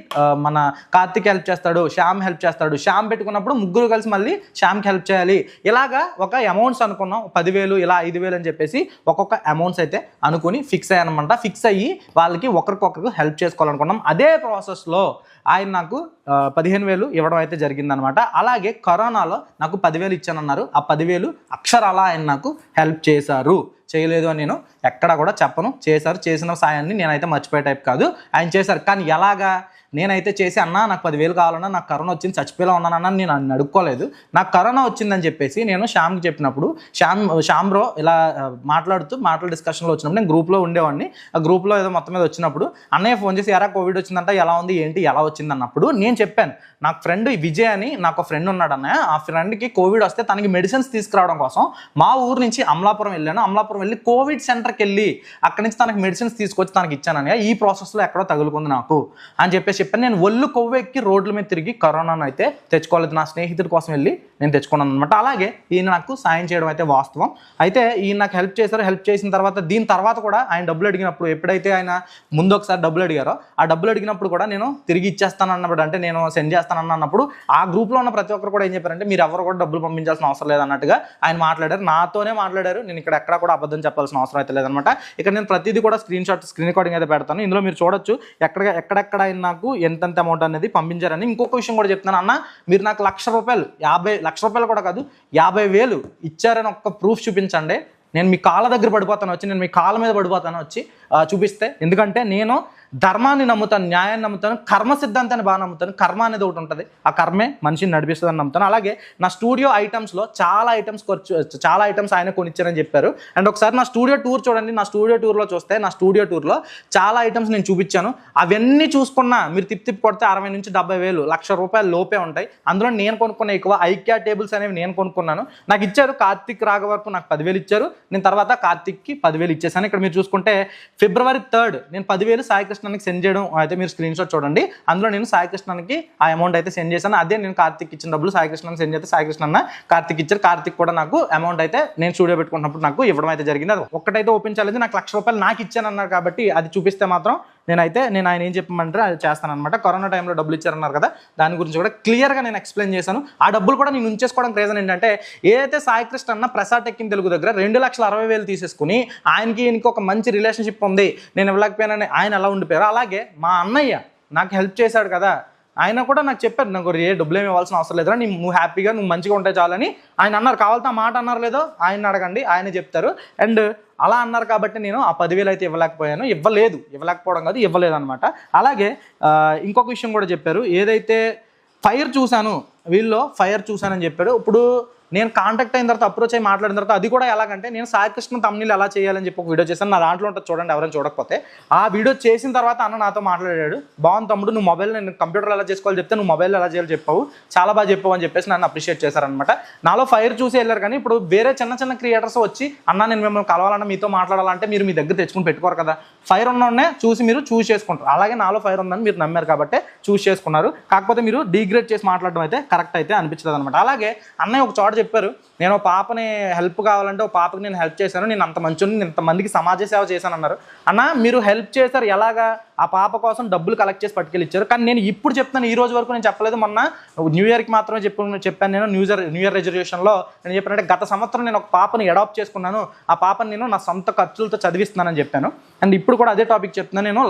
మన కార్తిక్ హెల్ప్ చేస్తాడు, శ్యామ్ హెల్ప్ చేస్తాడు, శ్యామ్ పెట్టుకున్నప్పుడు ముగ్గురు కలిసి మళ్ళీ శ్యామ్కి హెల్ప్ చేయాలి. ఇలాగా ఒక అమౌంట్స్ అనుకున్నాం, 10,000 ఇలా 5,000 అని చెప్పేసి ఒక్కొక్క అమౌంట్స్ అయితే అనుకుని ఫిక్స్ అయ్యానమాట. ఫిక్స్ అయ్యి వాళ్ళకి ఒకరికొకరికి హెల్ప్ చేసుకోవాలనుకున్నాం. అదే ప్రాసెస్లో ఆయన నాకు 15,000 ఇవ్వడం అయితే జరిగిందనమాట. అలాగే కరోనాలో నాకు 10,000 ఇచ్చానన్నారు. ఆ 10,000 అక్షరాల ఆయన నాకు హెల్ప్ చేశారు. చేయలేదు అని నేను ఎక్కడా కూడా చెప్పను. చేశారు. చేసిన సాయాన్ని నేనైతే మర్చిపోయే టైప్ కాదు, ఆయన చేశారు. కానీ ఎలాగా నేనైతే చేసి అన్నా నాకు 10,000 కావాలన్నా, నాకు కరోనా వచ్చింది చచ్చిపోయేలా ఉన్నానన్నా నేను అడుక్కోలేదు. నాకు కరోనా వచ్చిందని చెప్పేసి నేను శ్యామ్కి చెప్పినప్పుడు శ్యామ్ బ్రో ఇలా మాటల డిస్కషన్లో వచ్చినప్పుడు నేను గ్రూప్లో ఉండేవాడిని. ఆ గ్రూప్లో ఏదో మొత్తం మీద వచ్చినప్పుడు అన్నయ్య ఫోన్ చేసి ఎరా కోవిడ్ వచ్చిందంట, ఎలా ఉంది ఏంటి ఎలా వచ్చింది అన్నప్పుడు నేను చెప్పాను, నాకు ఫ్రెండ్ విజయ్ అని నాకు ఫ్రెండ్ ఉన్నాడు అన్నయ్య, ఆ ఫ్రెండ్కి కోవిడ్ వస్తే తనకి మెడిసిన్స్ తీసుకురావడం కోసం మా ఊరు నుంచి అమలాపురం వెళ్ళాను. అమలాపురం వెళ్ళి కోవిడ్ సెంటర్కి వెళ్ళి అక్కడి నుంచి తనకి మెడిసిన్స్ తీసుకొచ్చి తనకి ఇచ్చానన్నయ్య, ఈ ప్రాసెస్లో ఎక్కడో తగులుకుంది నాకు అని చెప్పేసి చెప్పాను. నేను ఒళ్ళు కొవ్వెక్కి రోడ్ల మీద తిరిగి కరోనాను అయితే తెచ్చుకోలేదు, నా స్నేహితుడి కోసం వెళ్ళి నేను తెచ్చుకున్నాను అనమాట. అలాగే ఈయన నాకు సాయం చేయడం అయితే వాస్తవం. అయితే ఈయన నాకు హెల్ప్ చేశారు. హెల్ప్ చేసిన తర్వాత దీని తర్వాత కూడా ఆయన డబ్బులు అడిగినప్పుడు, ఎప్పుడైతే ఆయన ముందు ఒకసారి డబ్బులు అడిగారో ఆ డబ్బులు అడిగినప్పుడు కూడా నేను తిరిగి ఇచ్చేస్తాను అన్నప్పుడు, అంటే నేను సెండ్ చేస్తాను అన్నప్పుడు ఆ గ్రూప్లో ఉన్న ప్రతి ఒక్కరు కూడా ఏం చెప్పారంటే మీరు ఎవరు కూడా డబ్బులు పంపించాల్సిన అవసరం లేదన్నట్టుగా ఆయన మాట్లాడారు. నాతోనే మాట్లాడారు. నేను ఇక్కడ ఎక్కడ కూడా అబద్ధం చెప్పాల్సిన అవసరం అయితే లేదనమాట. ఇక్కడ నేను ప్రతిదీ కూడా స్క్రీన్ రికార్డింగ్ అయితే పెడతాను. ఇందులో మీరు చూడొచ్చు ఎక్కడెక్కడ ఆయన నాకు ఎంతెంత అమౌంట్ అనేది పంపించారని. ఇంకొక విషయం కూడా చెప్తున్నాను, అన్న మీరు నాకు ₹1,00,000 ₹50,000 కూడా కాదు 50,000 ఇచ్చారని ఒక్క ప్రూఫ్ చూపించండి, నేను మీ కాళ్ళ దగ్గర పడిపోతాను వచ్చి, నేను మీ కాళ్ళ మీద పడిపోతాను వచ్చి చూపిస్తే. ఎందుకంటే నేను ధర్మాన్ని నమ్ముతాను, న్యాయాన్ని నమ్ముతాను, కర్మ సిద్ధాంతాన్ని బాగా నమ్ముతాను. కర్మ అనేది ఒకటి ఉంటుంది, ఆ కర్మే మనిషిని నడిపిస్తుందని నమ్ముతాను. అలాగే నా స్టూడియో ఐటమ్స్లో చాలా ఐటమ్స్ ఆయన కొనిచ్చారని చెప్పారు. అండ్ ఒకసారి నా స్టూడియో టూర్ చూడండి. నా స్టూడియో టూర్లో చూస్తే నా స్టూడియో టూర్లో చాలా ఐటమ్స్ నేను చూపించాను. అవన్నీ చూసుకున్నా మీరు తిప్పి కొడితే 60,000 నుంచి 70,000 ₹1,00,000 లోపే ఉంటాయి. అందులో నేను కొనుక్కున్న ఎక్కువ ఐక్యా టేబుల్స్ అనేవి నేను కొనుక్కున్నాను. నాకు ఇచ్చారు కార్తిక్ రాఘవరపు నాకు 10,000 ఇచ్చారు. నేను తర్వాత కార్తిక్కి 10,000 ఇచ్చేసాను. ఇక్కడ మీరు చూసుకుంటే February 3rd నేను 10,000 సాయి కృష్ణకి సెండ్ చేయడం అయితే మీరు స్క్రీన్ షాట్ చూడండి. అందులో నేను సాయి కృష్ణకి ఆ అమౌంట్ అయితే సెండ్ చేశాను. అదే నేను కార్తిక్ ఇచ్చిన డబ్బులు సాయి కృష్ణకి సెండ్ చేస్తే సాయి కృష్ణ కార్తిక్ ఇచ్చారు. కార్తిక్ కూడా నాకు అమౌంట్ అయితే నేను స్టూడియో పెట్టుకున్నప్పుడు నాకు ఇవ్వడం అయితే జరిగింది. అది ఒక్కటైతే ఓపెన్ చేయలేదు. నాకు ₹1,00,000 నాకు ఇచ్చాను అన్నారు కాబట్టి అది చూపిస్తే మాత్రం నేను ఆయన ఏం చెప్పమంటారు అది చేస్తానన్నమాట. కరోనా టైంలో డబ్బులు ఇచ్చారన్నారు కదా, దాని గురించి కూడా క్లియర్గా నేను ఎక్స్ప్లెయిన్ చేశాను. ఆ డబ్బులు కూడా నేను ఉంచేసుకోవడానికి రీజన్ ఏంటంటే, ఏదైతే సాయి కృష్ణ అన్న ప్రసాద్ టెక్ ఇన్ తెలుగు దగ్గర 2,60,000 తీసేసుకుని ఆయనకి ఒక మంచి రిలేషన్షిప్ ఉంది, నేను ఇవ్వలేకపోయానని ఆయన ఎలా ఉండిపోయారు, అలాగే మా అన్నయ్య నాకు హెల్ప్ చేశాడు కదా, ఆయన కూడా నాకు చెప్పారు, నాకు డబ్బులు ఏమి ఇవ్వాల్సిన అవసరం లేదురా, నువ్వు హ్యాపీగా నువ్వు మంచిగా ఉంటే చాలని ఆయన అన్నారు. కావాలంటే ఆ మాట అన్నారు లేదో ఆయన అడగండి, ఆయన చెప్తారు. అండ్ అలా అన్నారు కాబట్టి నేను ఆ 10,000 అయితే ఇవ్వలేకపోవడం కాదు, ఇవ్వలేదు అనమాట. అలాగే ఇంకొక విషయం కూడా చెప్పారు, ఏదైతే ఫైర్ చూశానని చెప్పాడు. ఇప్పుడు నేను కాంటాక్ట్ అయిన తర్వాత అప్రోచ్ అయ్యి మాట్లాడిన తర్వాత అది కూడా ఎలాగంటే, నేను సాయి కృష్ణ తమ్ముళ్ళు ఎలా చేయాలని చెప్పి ఒక వీడియో చేశాను. నా దాంట్లో ఉంటుంది చూడండి, ఎవరైనా చూడకపోతే. ఆ వీడియో చేసిన తర్వాత అన్న నాతో మాట్లాడాడు, బాగుంది తమ్ముడు, నువ్వు మొబైల్ నేను కంప్యూటర్ ఎలా చేసుకోవాలి చెప్తే నువ్వు మొబైల్ ఎలా చేయాలి చెప్పావు, చాలా బాగా చెప్పావు అని చెప్పేసి నన్ను అప్రిషియేట్ చేశారనమాట. నాలో ఫైర్ చూసి వెళ్ళారు. కానీ ఇప్పుడు వేరే చిన్న క్రియేటర్స్ వచ్చి అన్న నేను మిమ్మల్ని కలవాలన్నా మీతో మాట్లాడాలంటే మీరు మీ దగ్గర తెచ్చుకుని పెట్టుకోరు కదా, ఫైర్ ఉన్నోనే మీరు చూస్ చేసుకుంటారు. అలాగే నాలో ఫైర్ ఉందని మీరు నమ్మారు కాబట్టి చూస్ చేసుకున్నారు. కాకపోతే మీరు డిగ్రేడ్ చేసి మాట్లాడడం అయితే కరెక్ట్ అయితే అనిపించలేదు అనమాట. అలాగే అన్నయ్య ఒక చోట చెప్పారు, నేను పాపని హెల్ప్ కావాలంటే ఒక పాపకి నేను హెల్ప్ చేశాను, నేను అంత మంచిని ఇంతమందికి సమాజ సేవ చేశాను అన్నారు. అన్న మీరు హెల్ప్ చేశారు, ఎలాగా ఆ పాప కోసం డబ్బులు కలెక్ట్ చేసి పట్టుకెళ్ళి ఇచ్చారు. కానీ నేను ఇప్పుడు చెప్తాను, ఈ రోజు వరకు నేను చెప్పలేదు. మొన్న న్యూ ఇయర్కి మాత్రమే చెప్పాను నేను న్యూ ఇయర్ రెజల్యూషన్లో నేను చెప్పానంటే, గత సంవత్సరం నేను ఒక పాపని అడాప్ట్ చేసుకున్నాను, ఆ పాపని నేను నా సొంత ఖర్చులతో చదివిస్తున్నానని చెప్పాను. అండ్ ఇప్పుడు కూడా అదే టాపిక్ చెప్తున్నాను. నేను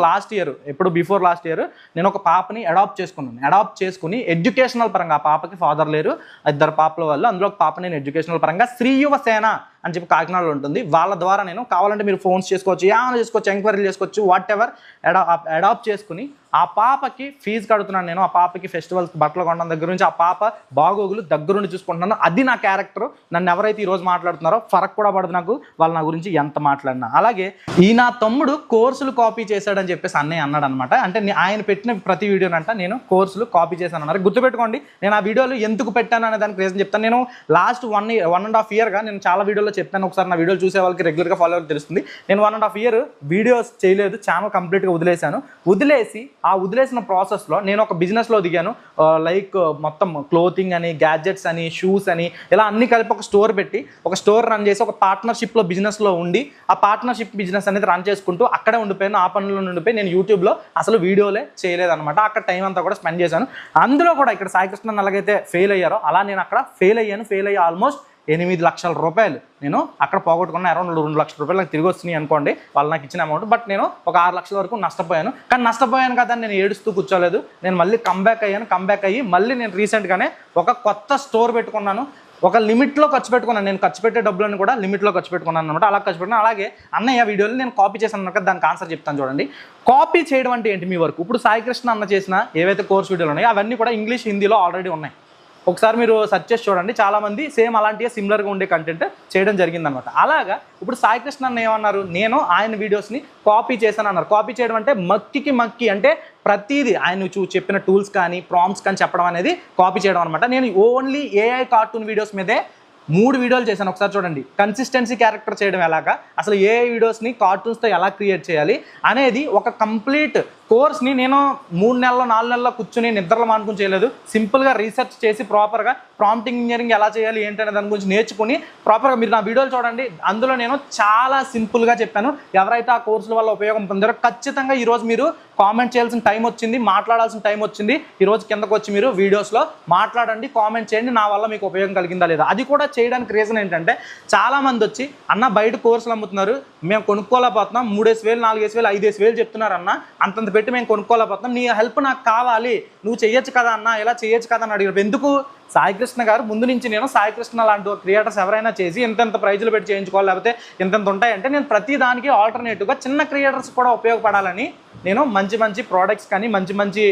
బిఫోర్ లాస్ట్ ఇయర్ నేను ఒక పాపని అడాప్ట్ చేసుకుని ఎడ్యుకేషనల్ పరంగా, ఆ పాపకి ఫాదర్ లేరు, 2 పాపల వల్ల అందులో ఒక పాప నేను ఎడ్యుకేషనల్ పరంగా శ్రీ యువ సేన అని చెప్పి కాకినాడలో ఉంటుంది, వాళ్ళ ద్వారా నేను కావాలంటే మీరు ఫోన్స్ చేసుకోవచ్చు, ఏమైనా చేసుకోవచ్చు, ఎంక్వైరీలు చేసుకోవచ్చు, వాట్ ఎవర్ అడాప్ట్ చేసుకుని ఆ పాపకి ఫీజు కడుతున్నాను నేను. ఆ పాపకి ఫెస్టివల్స్ బట్టలు కొనడం దగ్గర నుంచి ఆ పాప బాగోగులు దగ్గరుండి చూసుకుంటున్నాను. అది నా క్యారెక్టర్. నన్ను ఎవరైతే ఈరోజు మాట్లాడుతున్నారో ఫరక్ కూడా పడదు నాకు, వాళ్ళు నా గురించి ఎంత మాట్లాడినా. అలాగే ఈ నా తమ్ముడు కోర్సులు కాపీ చేశాడని చెప్పేసి అన్నయ్య అన్నాడు అనమాట. అంటే ఆయన పెట్టిన ప్రతి వీడియోనంట నేను కోర్సులు కాపీ చేశాను అన్నారు. గుర్తుపెట్టుకోండి, నేను ఆ వీడియోలు ఎందుకు పెట్టాను అనే దానికి రీజన్ చెప్తాను. నేను లాస్ట్ 1.5 yearగా నేను చాలా వీడియోలో చెప్పాను, ఒకసారి నా వీడియోలు చూసే వాళ్ళకి రెగ్యులర్గా ఫాలో అవ్వాలి తెలుస్తుంది. నేను 1.5 year వీడియోస్ చేయలేదు, ఛానల్ కంప్లీట్గా వదిలేసి ఆ వదిలేసిన ప్రాసెస్లో నేను ఒక బిజినెస్లో దిగాను. లైక్ మొత్తం క్లోతింగ్ అని, గ్యాడ్జెట్స్ అని, షూస్ అని, ఇలా అన్ని కలిపి ఒక స్టోర్ పెట్టి ఒక స్టోర్ రన్ చేసి ఒక పార్ట్నర్షిప్లో బిజినెస్లో ఉండి ఆ పార్ట్నర్షిప్ బిజినెస్ అనేది రన్ చేసుకుంటూ అక్కడే ఉండిపోయాను. ఆ పనుల్లో ఉండిపోయి నేను యూట్యూబ్లో అసలు వీడియోలే చేయలేదన్నమాట. అక్కడ టైం అంతా కూడా స్పెండ్ చేశాను. అందులో కూడా ఇక్కడ సాయి కృష్ణ ఎలాగైతే ఫెయిల్ అయ్యారో అలా నేను అక్కడ ఫెయిల్ అయ్యి ఆల్మోస్ట్ 8 లక్షల రూపాయలు నేను అక్కడ పోగొట్టుకున్న. అరౌండ్ 2 లక్షల రూపాయలు నాకు తిరిగి వస్తున్నాయి అనుకోండి వాళ్ళు నాకు ఇచ్చిన అమౌంట్. బట్ నేను ఒక 6 లక్షల వరకు నష్టపోయాను. కానీ నష్టపోయాను కదా నేను ఏడుస్తూ కూర్చోలేదు. నేను మళ్ళీ కంబ్యాక్ అయ్యి మళ్ళీ నేను రీసెంట్గానే ఒక కొత్త స్టోర్ పెట్టుకున్నాను. ఒక లిమిట్లో ఖర్చు పెట్టుకున్నాను. నేను ఖర్చు పెట్టే డబ్బులను కూడా లిమిట్లో ఖర్చు పెట్టుకున్నాను అనమాట. అలా ఖర్చు పెట్టుకున్నాను. అలాగే అన్నయ్య వీడియోలు నేను కాపీ చేశాను కదా, దానికి ఆన్సర్ చెప్తాను చూడండి. కాపీ చేయడం అంటే ఏంటి మీ వరకు? ఇప్పుడు సాయి కృష్ణ అన్న చేసిన ఏవైతే కోర్స్ వీడియోలు ఉన్నాయో అవన్నీ కూడా ఇంగ్లీష్, హిందీలో ఆల్రెడీ ఉన్నాయి. ఒకసారి మీరు సెర్చ్ చేసి చూడండి, చాలామంది సేమ్ అలాంటివి సిమిలర్గా ఉండే కంటెంట్ చేయడం జరిగిందనమాట. అలాగా ఇప్పుడు సాయి కృష్ణ అన్న ఏమన్నారు, నేను ఆయన వీడియోస్ని కాపీ చేశాను అన్నారు. కాపీ చేయడం అంటే మక్కి అంటే ప్రతిదీ ఆయన చెప్పిన టూల్స్ కానీ ప్రాంప్ట్స్ కానీ చెప్పడం అనేది కాపీ చేయడం అనమాట. నేను ఓన్లీ ఏఐ కార్టూన్ వీడియోస్ మీదే 3 వీడియోలు చేశాను. ఒకసారి చూడండి. కన్సిస్టెన్సీ క్యారెక్టర్ చేయడం ఎలాగా, అసలు ఏఐ వీడియోస్ని కార్టూన్స్తో ఎలా క్రియేట్ చేయాలి అనేది ఒక కంప్లీట్ కోర్స్ని నేను 3 నెలల్లో 4 నెలల్లో కూర్చుని నిద్రలు మానుకుని చేయలేదు. సింపుల్గా రీసెర్చ్ చేసి ప్రాపర్గా ప్రాంప్టింగ్ ఇంజనీరింగ్ ఎలా చేయాలి ఏంటనే దాని గురించి నేర్చుకుని ప్రాపర్గా మీరు నా వీడియోలు చూడండి. అందులో నేను చాలా సింపుల్గా చెప్పాను. ఎవరైతే ఆ కోర్సుల వల్ల ఉపయోగం పొందారో ఖచ్చితంగా ఈరోజు మీరు కామెంట్ చేయాల్సిన టైం వచ్చింది, మాట్లాడాల్సిన టైం వచ్చింది. ఈరోజు కిందకు వచ్చి మీరు వీడియోస్లో మాట్లాడండి, కామెంట్ చేయండి, నా వల్ల మీకు ఉపయోగం కలిగిందా లేదా. అది కూడా చేయడానికి రీజన్ ఏంటంటే చాలామంది వచ్చి అన్న బయట కోర్సులు అమ్ముతున్నారు, మేము కొనుక్కోలేకపోతున్నాం, 3,000, 4,000, 5,000 చెప్తున్నారు అన్న, అంతంత పెట్టి మేము కొనుక్కోలేకపోతున్నాం, నీ హెల్ప్ నాకు కావాలి, నువ్వు చెయ్యొచ్చు కదా అన్న, ఇలా చేయొచ్చు కదా అని అడిగారు. ఎందుకు? సాయి కృష్ణ గారు ముందు నుంచి నేను సాయి కృష్ణ లాంటి క్రియేటర్స్ ఎవరైనా చేసి ఇంత ప్రైజులు పెట్టి చేయించుకోవాలి, లేకపోతే ఇంత ఉంటాయంటే నేను ప్రతి దానికి ఆల్టర్నేటివ్గా చిన్న క్రియేటర్స్ కూడా ఉపయోగపడాలని నేను మంచి ప్రోడక్ట్స్ కానీ మంచి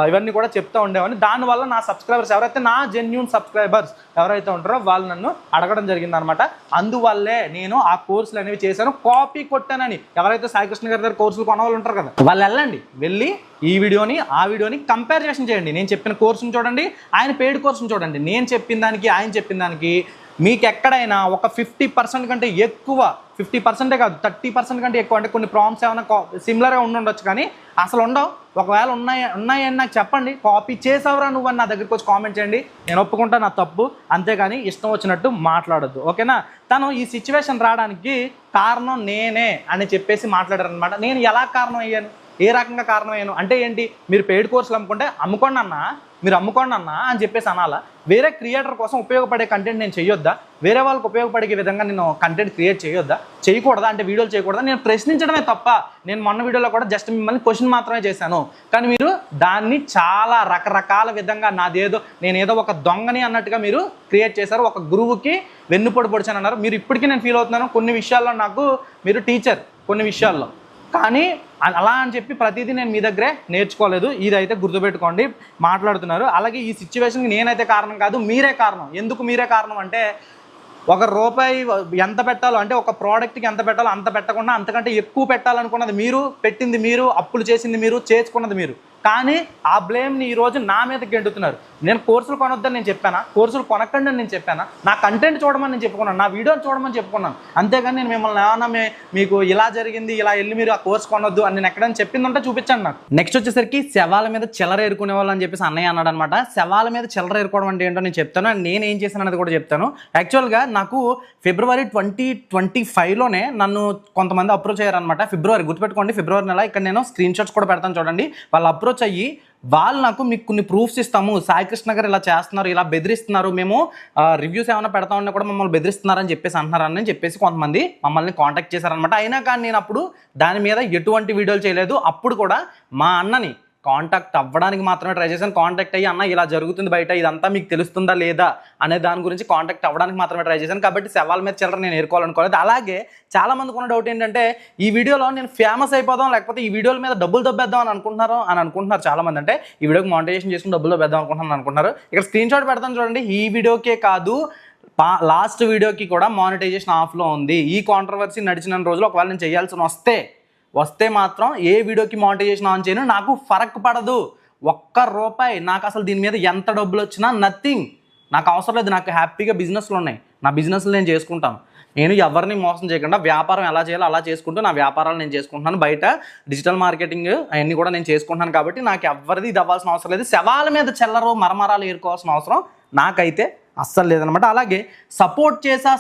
ఇవన్నీ కూడా చెప్తూ ఉండేవాడిని. దానివల్ల నా సబ్స్క్రైబర్స్ ఎవరైతే నా జెన్యూన్ సబ్స్క్రైబర్స్ ఎవరైతే ఉంటారో వాళ్ళు నన్ను అడగడం జరిగిందనమాట. అందువల్లే నేను ఆ కోర్సులు అనేవి చేశాను. కాపీ కొట్టానని ఎవరైతే సాయి కృష్ణ గారి దగ్గర కోర్సులు కొన్న వాళ్ళు ఉంటారు కదా, వాళ్ళు వెళ్ళి ఈ వీడియోని ఆ వీడియోని కంపారిజన్ చేయండి. నేను చెప్పిన కోర్సును చూడండి, ఆయన పెయిడ్ కోర్సును చూడండి. నేను చెప్పిన దానికి ఆయన చెప్పిన దానికి మీకు ఎక్కడైనా ఒక 50% కంటే ఎక్కువ, 50% కాదు 30% కంటే ఎక్కువ, అంటే కొన్ని ప్రాంప్ట్స్ ఏమైనా సిమిలర్గా ఉండొచ్చు కానీ అసలు ఉండవు. ఒకవేళ ఉన్నాయని నాకు చెప్పండి. కాపీ చేసావురా నువ్వు అని నా దగ్గరికి వచ్చి కామెంట్ చేయండి, నేను ఒప్పుకుంటా నా తప్పు. అంతేగాని ఇష్టం వచ్చినట్టు మాట్లాడొద్దు, ఓకేనా? తను ఈ సిచ్యువేషన్ రావడానికి కారణం నేనే అని చెప్పేసి మాట్లాడారు అనమాట. నేను ఎలా కారణం అయ్యాను, ఏ రకంగా కారణమయ్యాను అంటే ఏంటి? మీరు పెయిడ్ కోర్సులు అమ్ముకోండి అన్నా, మీరు అమ్ముకోండి అన్నా అని చెప్పేసి అనాలా? వేరే క్రియేటర్ కోసం ఉపయోగపడే కంటెంట్ నేను చేయొద్దా? వేరే వాళ్ళకి ఉపయోగపడే విధంగా నేను కంటెంట్ క్రియేట్ చేయొద్దా? చేయకూడదా? అంటే వీడియోలు చేయకూడదా? నేను ప్రశ్నించడమే తప్ప. నేను మొన్న వీడియోలో కూడా జస్ట్ మిమ్మల్ని క్వశ్చన్ మాత్రమే చేశాను. కానీ మీరు దాన్ని చాలా రకరకాల విధంగా నేనేదో ఒక దొంగని అన్నట్టుగా మీరు క్రియేట్ చేశారు. ఒక గురువుకి వెన్నుపోటు పొడిచాను అన్నారు. మీరు ఇప్పటికీ నేను ఫీల్ అవుతున్నాను, కొన్ని విషయాల్లో నాకు మీరు టీచర్, కొన్ని విషయాల్లో. కానీ అలా అని చెప్పి ప్రతిదీ నేను మీ దగ్గరే నేర్చుకోలేదు, ఇదైతే గుర్తుపెట్టుకోండి. మాట్లాడుతున్నారు. అలాగే ఈ సిచ్యువేషన్కి నేనైతే కారణం కాదు, మీరే కారణం. ఎందుకు మీరే కారణం అంటే ₹1 ఎంత పెట్టాలో, అంటే ఒక ప్రోడక్ట్కి ఎంత పెట్టాలో అంత పెట్టకుండా అంతకంటే ఎక్కువ పెట్టాలనుకున్నది మీరు, పెట్టింది మీరు, అప్పులు చేసింది మీరు, చేసుకున్నది మీరు. కానీ ఆ బ్లేమ్ని ఈరోజు నా మీద గెంటుతున్నారు. నేను కోర్సులు కొనొద్దని నేను చెప్పానా? కోర్సులు కొనకండి అని నేను చెప్పానా? నా కంటెంట్ చూడమని నేను చెప్పుకున్నాను, నా వీడియోని చూడమని చెప్పుకున్నాను. అంతేగాని నేను మిమ్మల్ని ఏమన్నా మీకు ఇలా జరిగింది, ఇలా వెళ్ళి మీరు ఆ కోర్సు కొనొద్దు అని నేను ఎక్కడైనా చెప్పిందంటే చూపించండి నాకు. నెక్స్ట్ వచ్చేసరికి శవాల మీద చిల్లర ఏరుకునే వాళ్ళు అని చెప్పేసి అన్నయ్య అన్నాడు అనమాట. శవాల మీద చిల్లర ఏరుకోవడం అంటే ఏంటో నేను చెప్తాను, అండ్ నేను ఏం చేశాను అనేది కూడా చెప్తాను. యాక్చువల్గా నాకు February 2025లోనే నన్ను కొంతమంది అప్రోచ్ అయ్యారనమాట. ఫిబ్రవరి, గుర్తుపెట్టుకోండి, ఫిబ్రవరి నెల. ఇక్కడ నేను స్క్రీన్ షాట్స్ కూడా పెడతాను చూడండి. వాళ్ళు అప్రోచ్ అయ్యి వాళ్ళు నాకు మీకు కొన్ని ప్రూఫ్స్ ఇస్తాము, సాయి కృష్ణ గారు ఇలా చేస్తున్నారు, ఇలా బెదిరిస్తున్నారు, మేము రివ్యూస్ ఏమైనా పెడతా ఉన్నా కూడా మమ్మల్ని బెదిరిస్తున్నారని చెప్పేసి అంటున్నారని చెప్పేసి కొంతమంది మమ్మల్ని కాంటాక్ట్ చేశారనమాట. అయినా కానీ నేను అప్పుడు దాని మీద ఎటువంటి వీడియోలు చేయలేదు. అప్పుడు కూడా మా అన్నని కాంటాక్ట్ అవ్వడానికి మాత్రమే ట్రై చేశాను. కాంటాక్ట్ అయ్యి అన్న ఇలా జరుగుతుంది బయట, ఇదంతా మీకు తెలుస్తుందా లేదా అనే దాని గురించి కాంటాక్ట్ అవ్వడానికి మాత్రమే ట్రై చేశాను. కాబట్టి శవాల మీద చిల్లర నేను ఏరుకోవాలనుకోలేదు. అలాగే చాలా మందికి ఉన్న డౌట్ ఏంటంటే ఈ వీడియోలో నేను ఫేమస్ అయిపోదాం, లేకపోతే ఈ వీడియోల మీద డబ్బులు దొబ్బేద్దాం అని అనుకుంటున్నారు చాలా మంది. అంటే ఈ వీడియోకి మానిటైజేషన్ చేసుకుని డబ్బులు దొబ్బేద్దాం అనుకుంటున్నారు. ఇక్కడ స్క్రీన్ షాట్ పెడతాను చూడండి. ఈ వీడియోకే కాదు, లాస్ట్ వీడియోకి కూడా మానిటైజేషన్ ఆఫ్లో ఉంది. ఈ కాంట్రవర్సీ నడిచిన రోజులు ఒకవేళ నేను చేయాల్సి వస్తే మాత్రం ఏ వీడియోకి మానిటైజేషన్ ఆన్ చేయను, నాకు ఫరక్ పడదు. ₹1 నాకు అసలు దీని మీద ఎంత డబ్బులు వచ్చినా నథింగ్, నాకు అవసరం లేదు. నాకు హ్యాపీగా బిజినెస్లు ఉన్నాయి, నా బిజినెస్లు నేను చేసుకుంటాను. నేను ఎవరిని మోసం చేయకుండా వ్యాపారం ఎలా చేయాలో అలా చేసుకుంటూ నా వ్యాపారాలు నేను చేసుకుంటున్నాను. బయట డిజిటల్ మార్కెటింగ్ అవన్నీ కూడా నేను చేసుకుంటున్నాను కాబట్టి నాకు ఎవరిది ఇది అవ్వాల్సిన అవసరం లేదు. శవాల మీద చెల్లరు మరమరాలు ఏరుకోవాల్సిన అవసరం నాకైతే అస్సలు లేదనమాట. అలాగే సపోర్ట్ చేసా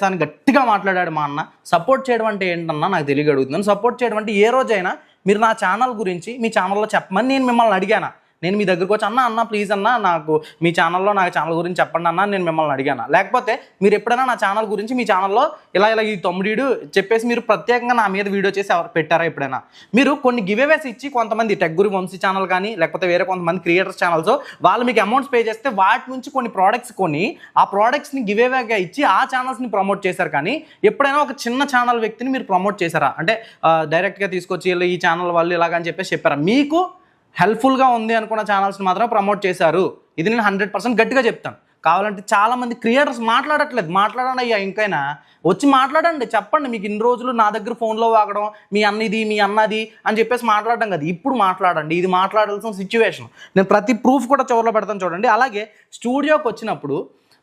అని గట్టిగా మాట్లాడాడు మా అన్న. సపోర్ట్ చేయడం అంటే ఏంటన్నా నాకు తెలియ అడుగుతున్నాను. సపోర్ట్ చేయడం అంటే ఏ రోజైనా మీరు నా ఛానల్ గురించి మీ ఛానల్లో చెప్పమని నేను మిమ్మల్ని అడిగాను. నేను మీ దగ్గరకు వచ్చి అన్న ప్లీజ్ అన్న నాకు మీ ఛానల్లో నా ఛానల్ గురించి చెప్పండి అన్న నేను మిమ్మల్ని అడిగాను. లేకపోతే మీరు ఎప్పుడైనా నా ఛానల్ గురించి మీ ఛానల్లో ఇలా ఈ తమ్ముడీడు చెప్పేసి మీరు ప్రత్యేకంగా నా మీద వీడియో చేసి పెట్టారా ఎప్పుడైనా? మీరు కొన్ని గివేవేస్ ఇచ్చి కొంతమంది టెక్ గురు వంశీ ఛానల్ కానీ లేకపోతే వేరే కొంతమంది క్రియేటర్స్ ఛానల్స్ వాళ్ళు మీకు అమౌంట్స్ పే చేస్తే వాటి నుంచి కొన్ని ప్రోడక్ట్స్ కొని ఆ ప్రోడక్ట్స్ని గివేవేగా ఇచ్చి ఆ ఛానల్స్ని ప్రమోట్ చేశారు. కానీ ఎప్పుడైనా ఒక చిన్న ఛానల్ వ్యక్తిని మీరు ప్రమోట్ చేశారా? అంటే డైరెక్ట్గా తీసుకొచ్చి ఈ ఛానల్ వాళ్ళు ఇలాగని చెప్పేసి చెప్పారా? మీకు హెల్ప్ఫుల్గా ఉంది అనుకున్న ఛానల్స్ని మాత్రం ప్రమోట్ చేశారు. ఇది నేను 100% గట్టిగా చెప్తాను. కావాలంటే చాలామంది క్రియేటర్స్ మాట్లాడండి అయ్యా, ఇంకైనా వచ్చి మాట్లాడండి, చెప్పండి. మీకు ఇన్ని రోజులు నా దగ్గర ఫోన్లో వాగడం మీ అన్నది అని చెప్పేసి మాట్లాడడం కదా, ఇప్పుడు మాట్లాడండి. ఇది మాట్లాడాల్సిన సిచ్యువేషన్. నేను ప్రతి ప్రూఫ్ కూడా చివరిలో పెడతాను చూడండి. అలాగే స్టూడియోకి వచ్చినప్పుడు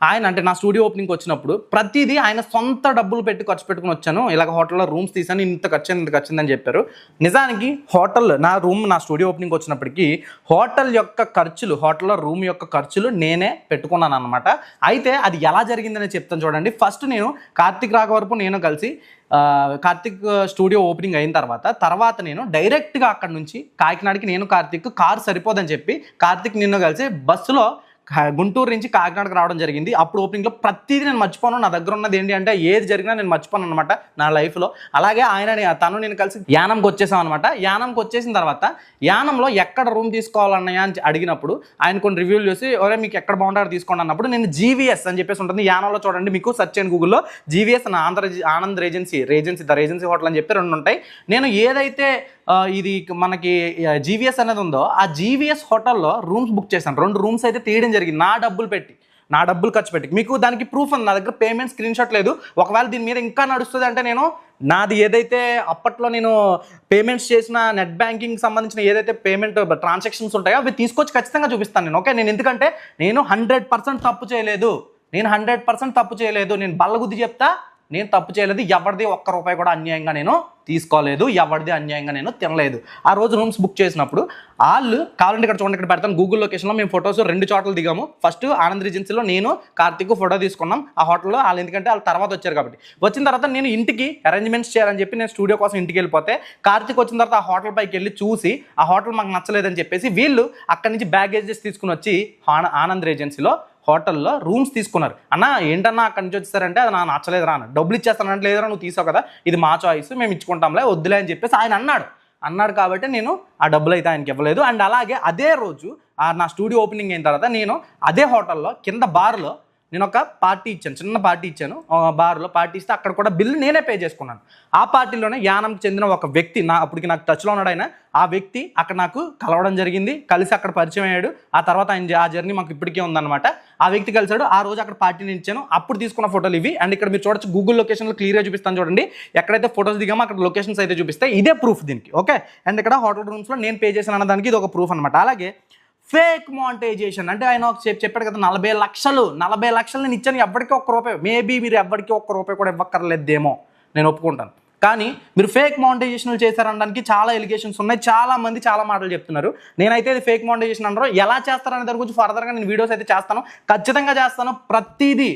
ఆయన అంటే నా స్టూడియో ఓపెనింగ్కి వచ్చినప్పుడు ప్రతిదీ ఆయన సొంత డబ్బులు పెట్టి ఖర్చు పెట్టుకుని వచ్చాను. ఇలాగ హోటల్లో రూమ్స్ తీసాను, ఇంత ఖర్చిందని చెప్పారు. నిజానికి నా స్టూడియో ఓపెనింగ్కి వచ్చినప్పటికీ హోటల్లో రూమ్ యొక్క ఖర్చులు నేనే పెట్టుకున్నాను అనమాట. అయితే అది ఎలా జరిగిందని చెప్తాను చూడండి. ఫస్ట్ నేను కార్తిక్ రాఘవరపు నేను కలిసి కార్తిక్ స్టూడియో ఓపెనింగ్ అయిన తర్వాత నేను డైరెక్ట్గా అక్కడ నుంచి కాకినాడకి నేను కార్తిక్ కారు సరిపోదని చెప్పి కార్తిక్ నిన్ను కలిసి బస్సులో గుంటూరు నుంచి కాకినాడకు రావడం జరిగింది. అప్పుడు ఓపెనింగ్లో ప్రతిదీ నేను మర్చిపోను. నా దగ్గర ఉన్నది ఏంటి అంటే ఏది జరిగినా నేను మర్చిపోను అనమాట నా లైఫ్లో. అలాగే నేను కలిసి యానంకి వచ్చేసాం అనమాట. యానంకి వచ్చేసిన తర్వాత యానంలో ఎక్కడ రూమ్ తీసుకోవాలన్నాయా అని అడిగినప్పుడు ఆయన కొన్ని రివ్యూలు చూసి మీకు ఎక్కడ బాగుంటారో తీసుకోండి అన్నప్పుడు నేను జీవీఎస్ అని చెప్పేసి ఉంటుంది యానంలో. చూడండి, మీకు సెర్చ్ చేయండి గూగుల్లో, జీవీఎస్ ఆనంద్ రేజెన్సీ హోటల్ అని చెప్పి 2 ఉంటాయి. నేను ఏదైతే ఇది మనకి జీవీఎస్ అనేది ఉందో ఆ జీవీఎస్ హోటల్లో రూమ్స్ బుక్ చేశాను. 2 రూమ్స్ అయితే తీయడం జరిగింది నా డబ్బులు ఖర్చు పెట్టి. మీకు దానికి ప్రూఫ్ ఉంది, నా దగ్గర పేమెంట్ స్క్రీన్ షాట్ లేదు. ఒకవేళ దీని మీద ఇంకా నడుస్తుంది అంటే నేను నాది ఏదైతే అప్పట్లో నేను పేమెంట్స్ చేసిన నెట్ బ్యాంకింగ్ సంబంధించిన ఏదైతే పేమెంట్ ట్రాన్సాక్షన్స్ ఉంటాయో అవి తీసుకొచ్చి ఖచ్చితంగా చూపిస్తాను నేను. ఓకే, నేను ఎందుకంటే నేను 100% తప్పు చేయలేదు. నేను బల్లగుద్ది చెప్తా, నేను తప్పు చేయలేదు. ఎవరిది ₹1 కూడా అన్యాయంగా నేను తీసుకోలేదు, ఎవరిది అన్యాయంగా నేను తినలేదు. ఆ రోజు రూమ్స్ బుక్ చేసినప్పుడు వాళ్ళు కావాలంటే ఇక్కడ చూడండి, ఇక్కడ పెడతాను గూగుల్ లొకేషన్లో. మేము ఫొటోస్ 2 చోట్ల దిగాము. ఫస్ట్ ఆనంద్ రేజెన్సీలో నేను కార్తిక్ ఫోటో తీసుకున్నాం ఆ హోటల్లో. ఎందుకంటే వాళ్ళు తర్వాత వచ్చారు కాబట్టి. వచ్చిన తర్వాత నేను ఇంటికి అరేంజ్మెంట్స్ చేయాలని చెప్పి నేను స్టూడియో కోసం ఇంటికి వెళ్ళిపోతే కార్తిక్ వచ్చిన తర్వాత ఆ హోటల్ పైకి వెళ్ళి చూసి ఆ హోటల్ మాకు నచ్చలేదని చెప్పేసి వీళ్ళు అక్కడి నుంచి బ్యాగేజెస్ తీసుకుని వచ్చి ఆనంద్ రేజెన్సీలో హోటల్లో రూమ్స్ తీసుకున్నారు. అన్న ఏంటన్నా అక్కడి నుంచి వచ్చేసారంటే అది నా నచ్చలేదు రా, డబ్బులు ఇచ్చేస్తానంటే లేదురా నువ్వు తీసావు కదా, ఇది మా చాయిస్, మేము ఇచ్చుకుంటాంలే, వద్దులే అని చెప్పేసి ఆయన అన్నాడు కాబట్టి నేను ఆ డబ్బులు అయితే ఆయనకి ఇవ్వలేదు. అండ్ అలాగే అదే రోజు నా స్టూడియో ఓపెనింగ్ అయిన తర్వాత నేను అదే హోటల్లో కింద బార్లో నేను ఒక పార్టీ ఇచ్చాను, చిన్న పార్టీ ఇచ్చాను. బార్లో పార్టీ ఇస్తే అక్కడ కూడా బిల్లు నేనే పే చేసుకున్నాను. ఆ పార్టీలోనే యానంకి చెందిన ఒక వ్యక్తి అప్పటికి నాకు టచ్లో ఉన్నాడు ఆయన. ఆ వ్యక్తి అక్కడ నాకు కలవడం జరిగింది, కలిసి అక్కడ పరిచయం అయ్యాడు. ఆ తర్వాత ఆ జర్నీ మాకు ఇప్పటికే ఉందన్నమాట. ఆ వ్యక్తి కలిసాడు, ఆ రోజు అక్కడ పార్టీని ఇచ్చాను. అప్పుడు తీసుకున్న ఫోటోలు ఇవి. అండ్ ఇక్కడ మీరు చూడొచ్చు గూగుల్ లొకేషన్లో క్లియర్గా చూపిస్తాను చూడండి. ఎక్కడైతే ఫోటోస్ దిగామో అక్కడ లొకేషన్స్ అయితే చూపిస్తాయి. ఇదే ప్రూఫ్ దీనికి. ఓకే, అండ్ ఇక్కడ హోటల్ రూమ్స్లో నేను పే చేశాను అన్న దానికి ఇది ఒక ప్రూఫ్ అనమాట. అలాగే ఫేక్ మానిటైజేషన్ అంటే ఆయన చెప్పాడు కదా 40 లక్షలు నేను ఇచ్చాను, ఎవరికి ₹1. మేబీ మీరు ఎవరికి ₹1 కూడా ఇవ్వక్కర్లేదేమో, నేను ఒప్పుకుంటాను. కానీ మీరు ఫేక్ మానిటైజేషన్లు చేశారనడానికి చాలా ఎలిగేషన్స్ ఉన్నాయి. చాలా మంది చాలా మాటలు చెప్తున్నారు. నేనైతే ఇది ఫేక్ మానిటైజేషన్ అన్నారు. ఎలా చేస్తారనే దాని గురించి ఫర్దర్గా నేను వీడియోస్ అయితే చేస్తాను, ఖచ్చితంగా చేస్తాను. ప్రతిదీ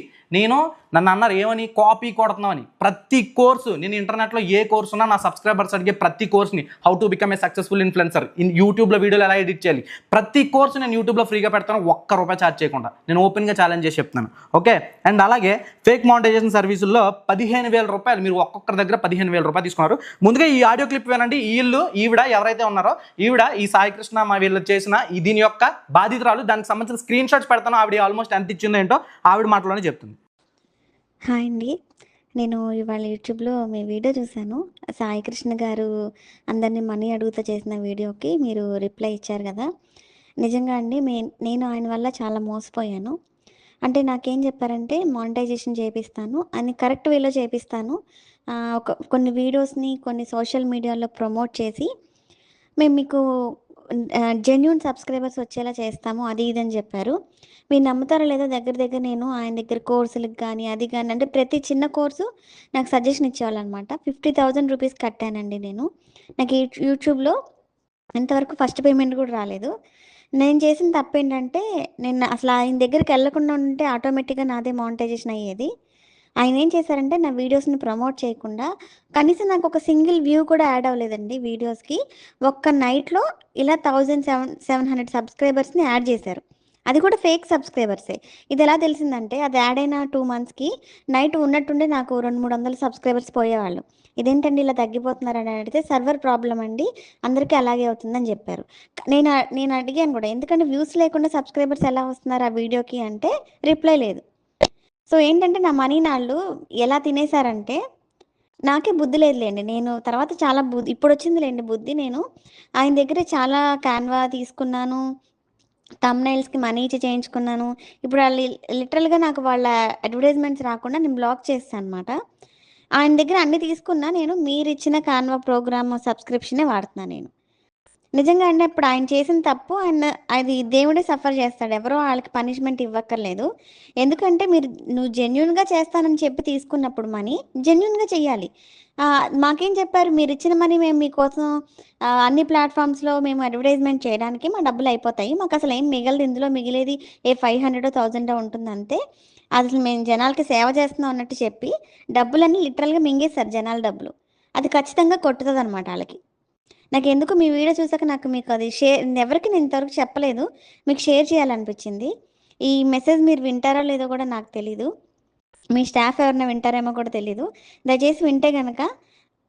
నన్ను అన్నారు ఏమని, కాపీ కొడుతున్నామని. ప్రతి కోర్సు నేను ఇంటర్నెట్లో ఏ కోర్సు ఉన్నా నా సబ్స్క్రైబర్స్ అడిగే ప్రతి కోర్స్ని, how to become a successful influencer, యూట్యూబ్లో వీడియోలు ఎలా ఎడిట్ చేయాలి, ప్రతి కోర్సు నేను యూట్యూబ్లో ఫ్రీగా పెడతాను, ₹1 ఛార్జ్ చేయకుండా. నేను ఓపెన్గా ఛాలెంజ్ చేసి చెప్తున్నాను. ఓకే, అండ్ అలాగే ఫేక్ మానిటైజేషన్ సర్వీసుల్లో ₹15,000 మీరు ఒక్కొక్కరి దగ్గర ₹15,000 తీసుకున్నారు. ముందుగా ఈ ఆడియో క్లిప్ వినండి. ఈవిడ ఎవరైతే ఉన్నారో ఈ సాయి కృష్ణ మా వీళ్ళు చేసిన దీని యొక్క బాధితురాలు. దానికి సంబంధించిన స్క్రీన్ షాట్స్ పెడతాను. ఆవిడ ఆల్మోస్ట్ ఎంత ఇచ్చిందో ఏంటో ఆవిడ మాటలోనే చెప్తుంది. హాయ్ అండి. నేను ఇవాళ యూట్యూబ్లో మీ వీడియో చూశాను. సాయి కృష్ణ గారు అందరినీ మనీ అడుగుతూ చేసిన వీడియోకి మీరు రిప్లై ఇచ్చారు కదా. నిజంగా అండి నేను ఆయన వల్ల చాలా మోసపోయాను. అంటే నాకేం చెప్పారంటే మానిటైజేషన్ చేపిస్తాను అని, కరెక్ట్ వేలో చేపిస్తాను, కొన్ని వీడియోస్ని కొన్ని సోషల్ మీడియాలో ప్రమోట్ చేసి మేము మీకు జెన్యూన్ సబ్స్క్రైబర్స్ వచ్చేలా చేస్తాము అది ఇది అని చెప్పారు. మీరు నమ్ముతారో లేదో దగ్గర దగ్గర నేను ఆయన దగ్గర కోర్సులకు కానీ అది కానీ అంటే ప్రతి చిన్న కోర్సు నాకు సజెషన్ ఇచ్చేవాళ్ళనమాట. 50,000 రూపీస్ కట్టానండి నేను. నాకు యూట్యూబ్‌లో ఇంతవరకు ఫస్ట్ పేమెంట్ కూడా రాలేదు. నేను చేసిన తప్పేంటంటే నేను అసలు ఆయన దగ్గరికెళ్ళకుండా ఉంటే ఆటోమేటిక్‌గా నాదే మానిటైజేషన్ అయ్యేది. ఆయనేం చేశారంటే నా వీడియోస్‌ని ప్రమోట్ చేయకుండా కనీసం నాకొక సింగిల్ వ్యూ కూడా యాడ్ అవ్వలేదండి వీడియోస్‌కి. ఒక్క నైట్‌లో ఇలా 1700 సబ్స్క్రైబర్స్‌ని యాడ్ చేశారు. అది కూడా ఫేక్ సబ్స్క్రైబర్సే. ఇదెలా తెలిసిందంటే అది యాడ్ అయిన 2 మంత్స్‌కి నైట్ ఉన్నట్టుండి నాకు 200, 300 సబ్స్క్రైబర్స్ పోయేవాళ్ళు. ఇదేంటండి ఇలా తగ్గిపోతున్నారని అడిగితే సర్వర్ ప్రాబ్లమ్ అండి. అందరికీ అలాగే అవుతుందని చెప్పారు. నేను అడిగాను కూడా ఎందుకంటే వ్యూస్ లేకుండా సబ్స్క్రైబర్స్ ఎలా వస్తున్నారు ఆ వీడియోకి అంటే రిప్లై లేదు. సో ఏంటంటే నా మనీ నాళ్ళు ఎలా తినేసారంటే నాకే బుద్ధి లేదులేండి. నేను తర్వాత చాలా ఇప్పుడొచ్చిందిలేండి బుద్ధి. నేను ఆయన దగ్గర చాలా క్యాన్వా తీసుకున్నాను. థంబ్‌నెయిల్స్‌కి మనీ ఇచ్చి చేయించుకున్నాను. ఇప్పుడు లిటరల్‌గా నాకు వాళ్ళ అడ్వర్టైజ్‌మెంట్స్ రాకుండా నేను బ్లాక్ చేసేసాననమాట. ఆయన దగ్గర అన్నీ తీసుకున్నా నేను మీరిచ్చిన కాన్వా ప్రోగ్రామ్ సబ్స్క్రిప్షనే వాడుతున్నా నేను. నిజంగా అండి. ఇప్పుడు ఆయన చేసిన తప్పు అది దేవుడే సఫర్ చేస్తాడు. ఎవరో ఆళ్ళకి పనిష్మెంట్ ఇవ్వక్కర్లేదు. ఎందుకంటే నువ్వు జెన్యూన్‌గా చేస్తానని చెప్పి తీసుకున్నప్పుడు మనీ జెన్యూన్‌గా చెయ్యాలి. మాకేం చెప్పారు మీరిచ్చిన మనీ మేము మీకోసం అన్ని ప్లాట్‌ఫామ్స్‌లో మేము అడ్వర్టైజ్‌మెంట్ చేయడానికి మా డబ్బులయిపోతాయి. మాకసలు ఏం మిగలదు. ఇందులో మిగిలేది 500 1000 ఉంటుందంతే. అసలు మేము జనాలకి సేవ చేస్తున్నాం అన్నట్టు చెప్పి డబ్బులన్నీ లిటరల్‌గా మింగేశారు జనాల డబ్బులు. అది ఖచ్చితంగా కొట్టుతదనమాట ఆళ్ళకి. నాకెందుకో మీ వీడియో చూసాక మీకు అది ఎవరికీ నేను ఇంతవరకు చెప్పలేదు. మీకు షేర్ చేయాలనిపించింది. ఈ మెసేజ్ మీరు వింటారో లేదో కూడా నాకు తెలీదు. మీ స్టాఫ్ ఎవరైనా వింటారేమో కూడా తెలీదు. దయచేసి వింటే గనక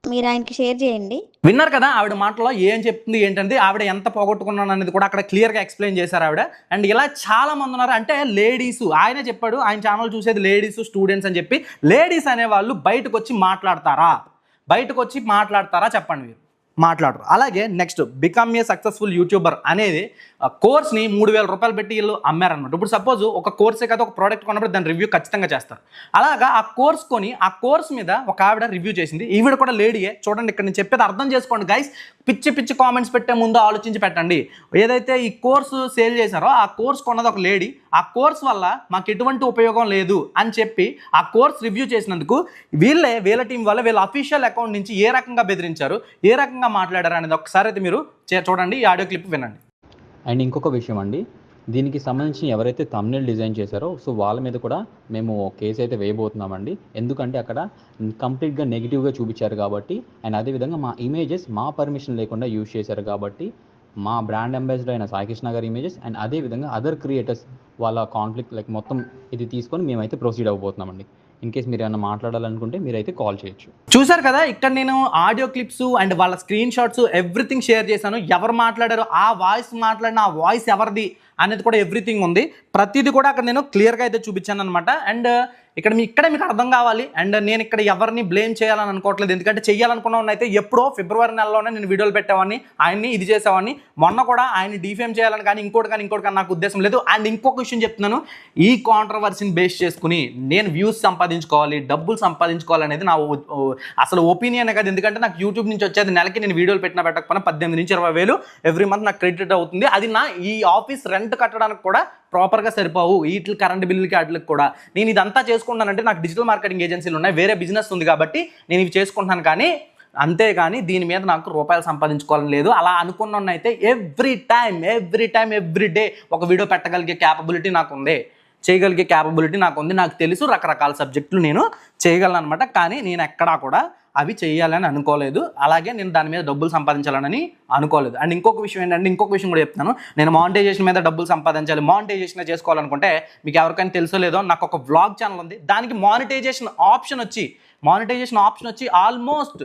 మీరు ఆయనకి షేర్ చేయండి. విన్నారు కదా ఆవిడ మాటలో ఏం చెప్తుంది ఏంటంటే ఆవిడ ఎంత పోగొట్టుకున్నాను అనేది కూడా అక్కడ క్లియర్గా ఎక్స్ప్లెయిన్ చేశారు ఆవిడ. అండ్ ఇలా చాలా మంది ఉన్నారు. అంటే లేడీస్ ఆయనే చెప్పాడు ఆయన ఛానల్ చూసేది లేడీస్ స్టూడెంట్స్ అని చెప్పి. లేడీస్ అనేవాళ్ళు బయటకు వచ్చి మాట్లాడతారా చెప్పండి మీరు. మాట్లాడరు. అలాగే next become a successful YouTuber అనేది కోర్స్ని 3,000 రూపాయలు పెట్టి వీళ్ళు అమ్మారనమాట. ఇప్పుడు సపోజ్ ఒక కోర్సే కదా ఒక ప్రోడక్ట్ కొన్నప్పుడు దాని రివ్యూ ఖచ్చితంగా చేస్తారు. అలాగా ఆ కోర్స్ కొని ఆ కోర్స్ మీద ఒక ఆవిడ రివ్యూ చేసింది. ఈవిడ కూడా లేడీయే. చూడండి ఇక్కడ నేను చెప్పేది అర్థం చేసుకోండి గైస్. పిచ్చి కామెంట్స్ పెట్టే ముందు ఆలోచించి పెట్టండి. ఏదైతే ఈ కోర్సు సేల్ చేశారో ఆ కోర్స్ కొన్నది ఒక లేడీ. ఆ కోర్స్ వల్ల మాకు ఎటువంటి ఉపయోగం లేదు అని చెప్పి ఆ కోర్స్ రివ్యూ చేసినందుకు వీళ్ళ టీం వల్ల వీళ్ళ అఫీషియల్ అకౌంట్ నుంచి ఏ రకంగా బెదిరించారు, ఏ రకంగా మాట్లాడారు అనేది ఒకసారి అయితే మీరు చూడండి. ఈ ఆడియో క్లిప్ వినండి. అండ్ ఇంకొక విషయం అండి, దీనికి సంబంధించి ఎవరైతే థంబ్‌నెయిల్ డిజైన్ చేశారో సో వాళ్ళ మీద కూడా మేము కేసు అయితే వేయబోతున్నామండి. ఎందుకంటే అక్కడ కంప్లీట్గా నెగిటివ్గా చూపించారు కాబట్టి, అండ్ అదేవిధంగా మా ఇమేజెస్ మా పర్మిషన్ లేకుండా యూజ్ చేశారు కాబట్టి మా బ్రాండ్ అంబాసిడర్ అయిన సాయికృష్ణ గారి ఇమేజెస్ అండ్ అదేవిధంగా అదర్ క్రియేటర్స్ వాళ్ళ కాన్ఫ్లిక్ట్ మొత్తం ఇది తీసుకొని మేమైతే ప్రొసీడ్ అవ్వబోతున్నామండి. ఇన్ కేస్ మీరు ఏమైనా మాట్లాడాలనుకుంటే మీరైతే కాల్ చేయొచ్చు. చూసారు కదా ఇక్కడ నేను ఆడియో క్లిప్స్ అండ్ వాళ్ళ స్క్రీన్ షాట్స్ ఎవ్రీథింగ్ షేర్ చేశాను. ఎవరు మాట్లాడారు, ఆ వాయిస్ ఎవరిది అనేది కూడా ఎవ్రీథింగ్ ఉంది. ప్రతిదీ కూడా అక్కడ నేను క్లియర్గా అయితే చూపించాను అనమాట. అండ్ ఇక్కడ మీకు అర్థం కావాలి. అండ్ నేను ఇక్కడ ఎవరిని బ్లేమ్ చేయాలని అనుకోవట్లేదు. ఎందుకంటే చెయ్యాలనుకున్న అయితే ఎప్పుడో ఫిబ్రవరి నెలలోనే నేను వీడియోలు పెట్టేవాడిని, ఆయన్ని ఇది చేసేవాడిని. మొన్న కూడా ఆయన్ని డిఫేమ్ చేయాలని కానీ ఇంకోటి కానీ నాకు ఉద్దేశం లేదు. అండ్ ఇంకొక విషయం చెప్తున్నాను, ఈ కాంట్రవర్సీని బేస్ చేసుకుని నేను వ్యూస్ సంపాదించుకోవాలి, డబ్బులు సంపాదించుకోవాలి అనేది నా అసలు ఒపీనియన్ కాదు. ఎందుకంటే నాకు యూట్యూబ్ నుంచి వచ్చేది నెలకి నేను వీడియోలు పెట్టకపోయినా 18 నుంచి 20 వేలు ఎవ్రీ మంత్ నాకు క్రెడిట్ అవుతుంది. అది నా ఈ ఆఫీస్ రెంట్ కట్టడానికి కూడా ప్రాపర్గా సరిపోవు. వీటి కరెంట్ బిల్లులకి వాటికి కూడా నేను ఇదంతా చేసుకుంటానంటే నాకు డిజిటల్ మార్కెటింగ్ ఏజెన్సీలు ఉన్నాయి, వేరే బిజినెస్ ఉంది కాబట్టి నేను ఇవి చేసుకుంటున్నాను. కానీ అంతేగాని దీని మీద నాకు రూపాయలు సంపాదించుకోవాలని లేదు. అలా అనుకున్న అయితే ఎవ్రీ టైం ఎవ్రీ డే ఒక వీడియో పెట్టగలిగే క్యాపబిలిటీ నాకు ఉంది, చేయగలిగే క్యాపబిలిటీ నాకు ఉంది. నాకు తెలుసు రకరకాల సబ్జెక్టులు నేను చేయగలను అనమాట. కానీ నేను ఎక్కడా కూడా అవి చేయాలని అనుకోలేదు. అలాగే నేను దాని మీద డబ్బులు సంపాదించాలని అనుకోలేదు. అండ్ ఇంకొక విషయం ఏంటంటే ఇంకొక విషయం కూడా చెప్తాను. నేను మానిటైజేషన్ మీద డబ్బులు సంపాదించాలి, మానిటైజేషన్ చేసుకోవాలనుకుంటే మీకు ఎవరికైనా తెలుసో లేదో నాకు ఒక వ్లాగ్ ఛానల్ ఉంది. దానికి మానిటైజేషన్ ఆప్షన్ వచ్చి ఆల్మోస్ట్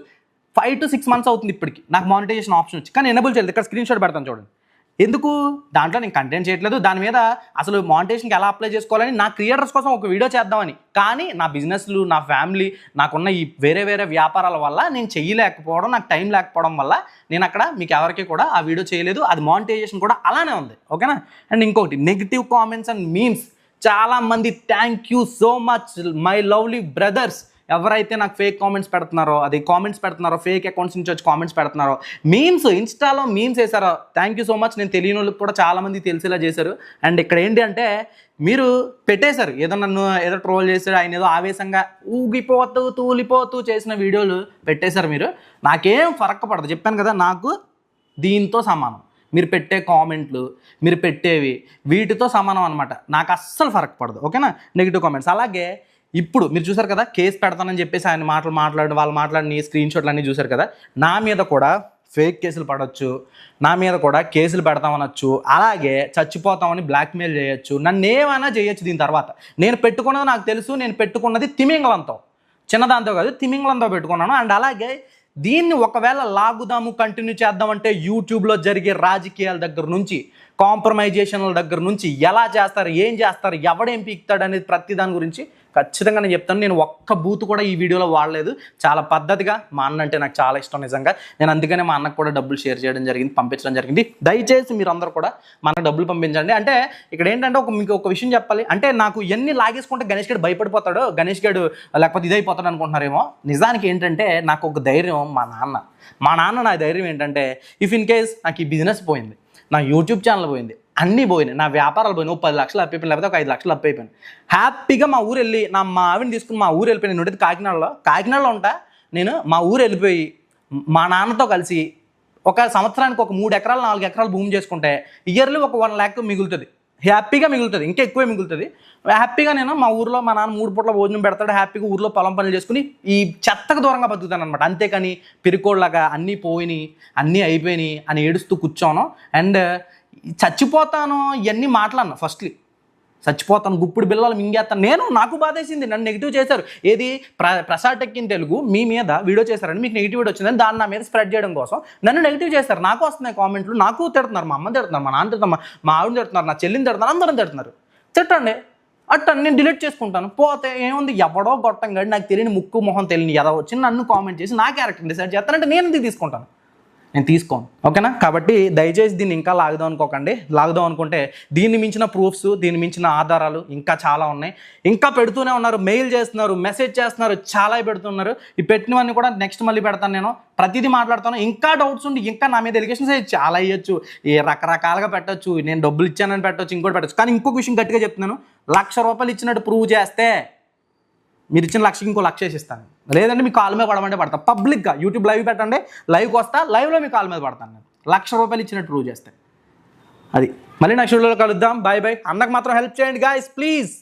5 to 6 months అవుతుంది ఇప్పటికి. నాకు మానిటైజేషన్ ఆప్షన్ వచ్చి కానీ ఎనేబుల్ చేయలేదు. ఇక్కడ స్క్రీన్ షాట్ పెడతాను చూడండి. ఎందుకు దాంట్లో నేను కంటెంట్ చేయట్లేదు, దాని మీద అసలు మానిటైజేషన్కి ఎలా అప్లై చేసుకోవాలని నా క్రియేటర్స్ కోసం ఒక వీడియో చేద్దామని. కానీ నా బిజినెస్లు, నా ఫ్యామిలీ, నాకున్న ఈ వేరే వ్యాపారాల వల్ల నేను చేయలేకపోవడం, నాకు టైం లేకపోవడం వల్ల నేను అక్కడ మీకు ఎవరికి కూడా ఆ వీడియో చేయలేదు. అది మానిటైజేషన్ కూడా అలానే ఉంది. ఓకేనా. అండ్ ఇంకొకటి నెగిటివ్ కామెంట్స్ అండ్ మీమ్స్ చాలామంది thank you so much my lovely brothers ఎవరైతే నాకు ఫేక్ కామెంట్స్ పెడుతున్నారో, ఫేక్ అకౌంట్స్ నుంచి వచ్చి కామెంట్స్ పెడుతున్నారో, మీమ్స్ ఇన్స్టాలో మీమ్స్ వేసారో, థ్యాంక్ యూ సో మచ్. నేను తెలియని వాళ్ళకి కూడా చాలామంది తెలిసేలా చేశారు. అండ్ ఇక్కడ ఏంటి అంటే మీరు పెట్టేశారు, ఏదో నన్ను ఏదో ట్రోల్ చేశాడు, ఆయన ఏదో ఆవేశంగా ఊగిపోతూ తూలిపోతూ చేసిన వీడియోలు పెట్టేశారు మీరు. నాకేం ఫరక్ పడదు, చెప్పాను కదా, నాకు దీంతో సమానం. మీరు పెట్టే కామెంట్లు, మీరు పెట్టేవి వీటితో సమానం అనమాట. నాకు అస్సలు ఫరక్ పడదు, ఓకేనా, నెగిటివ్ కామెంట్స్. అలాగే ఇప్పుడు మీరు చూసారు కదా, కేసు పెడతానని చెప్పేసి ఆయన వాళ్ళు మాట్లాడిన స్క్రీన్ షాట్లు అన్నీ చూసారు కదా. నా మీద కూడా ఫేక్ కేసులు పడవచ్చు, నా మీద కూడా కేసులు పెడతామనొచ్చు, అలాగే చచ్చిపోతామని బ్లాక్మెయిల్ చేయొచ్చు, నన్ను ఏమైనా చేయొచ్చు. దీని తర్వాత నేను పెట్టుకున్నది నాకు తెలుసు, నేను పెట్టుకున్నది తిమింగలంతో, చిన్నదాంతో కాదు, తిమింగలంతో పెట్టుకున్నాను. అండ్ అలాగే దీన్ని ఒకవేళ లాగుదాము, కంటిన్యూ చేద్దామంటే యూట్యూబ్లో జరిగే రాజకీయాల దగ్గర నుంచి, కాంప్రమైజేషన్ల దగ్గర నుంచి, ఎలా చేస్తారు, ఏం చేస్తారు, ఎవడేం పీకుతాడు అనేది ప్రతి దాని గురించి ఖచ్చితంగా నేను చెప్తాను. నేను ఒక్క బూత్ కూడా ఈ వీడియోలో వాడలేదు. చాలా పద్ధతిగా, మా అన్న అంటే నాకు చాలా ఇష్టం నిజంగా. నేను అందుకనే మా అన్నకు కూడా డబ్బులు షేర్ చేయడం జరిగింది, పంపించడం జరిగింది. దయచేసి మీరు అందరూ కూడా మనకు డబ్బులు పంపించండి. అంటే ఇక్కడ ఏంటంటే మీకు ఒక విషయం చెప్పాలి. అంటే నాకు ఎన్ని లాగేసుకుంటే గణేష్ గడు భయపడిపోతాడు, గణేష్ గడు లేకపోతే ఇదైపోతాడు అనుకుంటున్నారేమో. నిజానికి ఏంటంటే నాకు ఒక ధైర్యం మా నాన్న నా ధైర్యం ఏంటంటే, ఇఫ్ ఇన్ కేస్ నాకు ఈ బిజినెస్ పోయింది, నా యూట్యూబ్ ఛానల్ పోయింది, అన్నీ పోయినాయి, నా వ్యాపారాలు పోయినాయి, 10 లక్షలు అప్పైపోయినాయి, లేకపోతే ఒక 5 లక్షలు అప్పైపోయాను, హ్యాపీగా మా ఊరు వెళ్ళి మా ఆవిడని తీసుకుని మా ఊరు వెళ్ళిపోయి, నేను ఉండేది కాకినాడలో ఉంటా. నేను మా ఊరు వెళ్ళిపోయి మా నాన్నతో కలిసి ఒక సంవత్సరానికి ఒక 3 ఎకరాలు 4 ఎకరాలు భూమి చేసుకుంటే ఇయర్లీ ఒక 1 lakh మిగులుతుంది, హ్యాపీగా మిగులుతుంది, ఇంకా ఎక్కువే మిగులుతుంది. హ్యాపీగా నేను మా ఊర్లో మా నాన్న 3 పూట్ల భోజనం పెడతాడు, హ్యాపీగా ఊర్లో పొలం పనులు చేసుకుని ఈ చెత్తకు దూరంగా బతుకుతాను అనమాట. అంతేకాని పిరికోళ్ళగా అన్నీ పోయినాయి, అన్నీ అయిపోయినాయి అని ఏడుస్తూ కూర్చోను. అండ్ చచ్చిపోతాను ఇవన్నీ మాట్లాడినా, ఫస్ట్లీ చచ్చిపోతాను, గుప్పుడు బిల్లలు మింగేస్తాను. నాకు బాధేసింది, నన్ను నెగిటివ్ చేశారు. ఏది ప్రసాద్ టెక్ ఇన్ తెలుగు మీ మీద వీడియో చేశారని, మీకు నెగిటివిటీ వచ్చిందని దాన్ని నా మీద స్ప్రెడ్ చేయడం కోసం నన్ను నెగిటివ్ చేశారు. నాకు వస్తున్నాయి కామెంట్లు, నాకు తిడుతున్నారు, మా అమ్మ తిడుతున్నారు, మా నాన్న తిడుతున్నారు, మా ఆవిడ తిడుతున్నారు, నా చెల్లిని తిడుతున్నారు, అందరం తిడుతున్నారు. తిట్టండి, అట్టని నేను డిలీట్ చేసుకుంటాను, పోతే ఏముంది, ఎవడో గొట్టంగా నాకు తెలియని ముక్కు మొహం తెలియని ఎదో వచ్చి నన్ను కామెంట్ చేసి నా క్యారెక్టర్ డిసైడ్ చేస్తానంటే నేను ఎందుకు తీసుకుంటాను, నేను తీసుకోను, ఓకేనా. కాబట్టి దయచేసి దీన్ని ఇంకా లాగుదాం అనుకోకండి. లాగుదాం అనుకుంటే దీన్ని మించిన ప్రూఫ్స్, దీన్ని మించిన ఆధారాలు ఇంకా చాలా ఉన్నాయి. ఇంకా పెడుతూనే ఉన్నారు, మెయిల్ చేస్తున్నారు, మెసేజ్ చేస్తున్నారు, చాలా పెడుతున్నారు. ఈ పెట్టినవన్నీ కూడా నెక్స్ట్ మళ్ళీ పెడతాను, నేను ప్రతిదీ మాట్లాడతాను. ఇంకా డౌట్స్ ఉండి ఇంకా నా మీద ఎలిగేషన్స్ చాలా ఇవ్వచ్చు, రకరకాలుగా పెట్టచ్చు, నేను డబ్బులు ఇచ్చానని పెట్టచ్చు, ఇంకోటి పెట్టచ్చు. కానీ ఇంకొక విషయం గట్టిగా చెప్తున్నాను, ₹1,00,000 ఇచ్చినట్టు ప్రూవ్ చేస్తే మీరు ఇచ్చిన 1,00,000కి ఇంకో 1,00,000 వేసిస్తాను. లేదంటే మీ కాల్ మీద పడమంటే పడతాను. పబ్లిక్గా యూట్యూబ్ లైవ్ పెట్టండి, లైవ్కి వస్తా, లైవ్లో మీ కాల్ మీద పడతాను నేను, ₹1,00,000 ఇచ్చినట్టు ప్రూవ్ చేస్తే. అది మళ్ళీ నెక్స్ట్ వీడియోలో కలుద్దాం. Bye bye. అన్నకు మాత్రం హెల్ప్ చేయండి గాయస్, ప్లీజ్.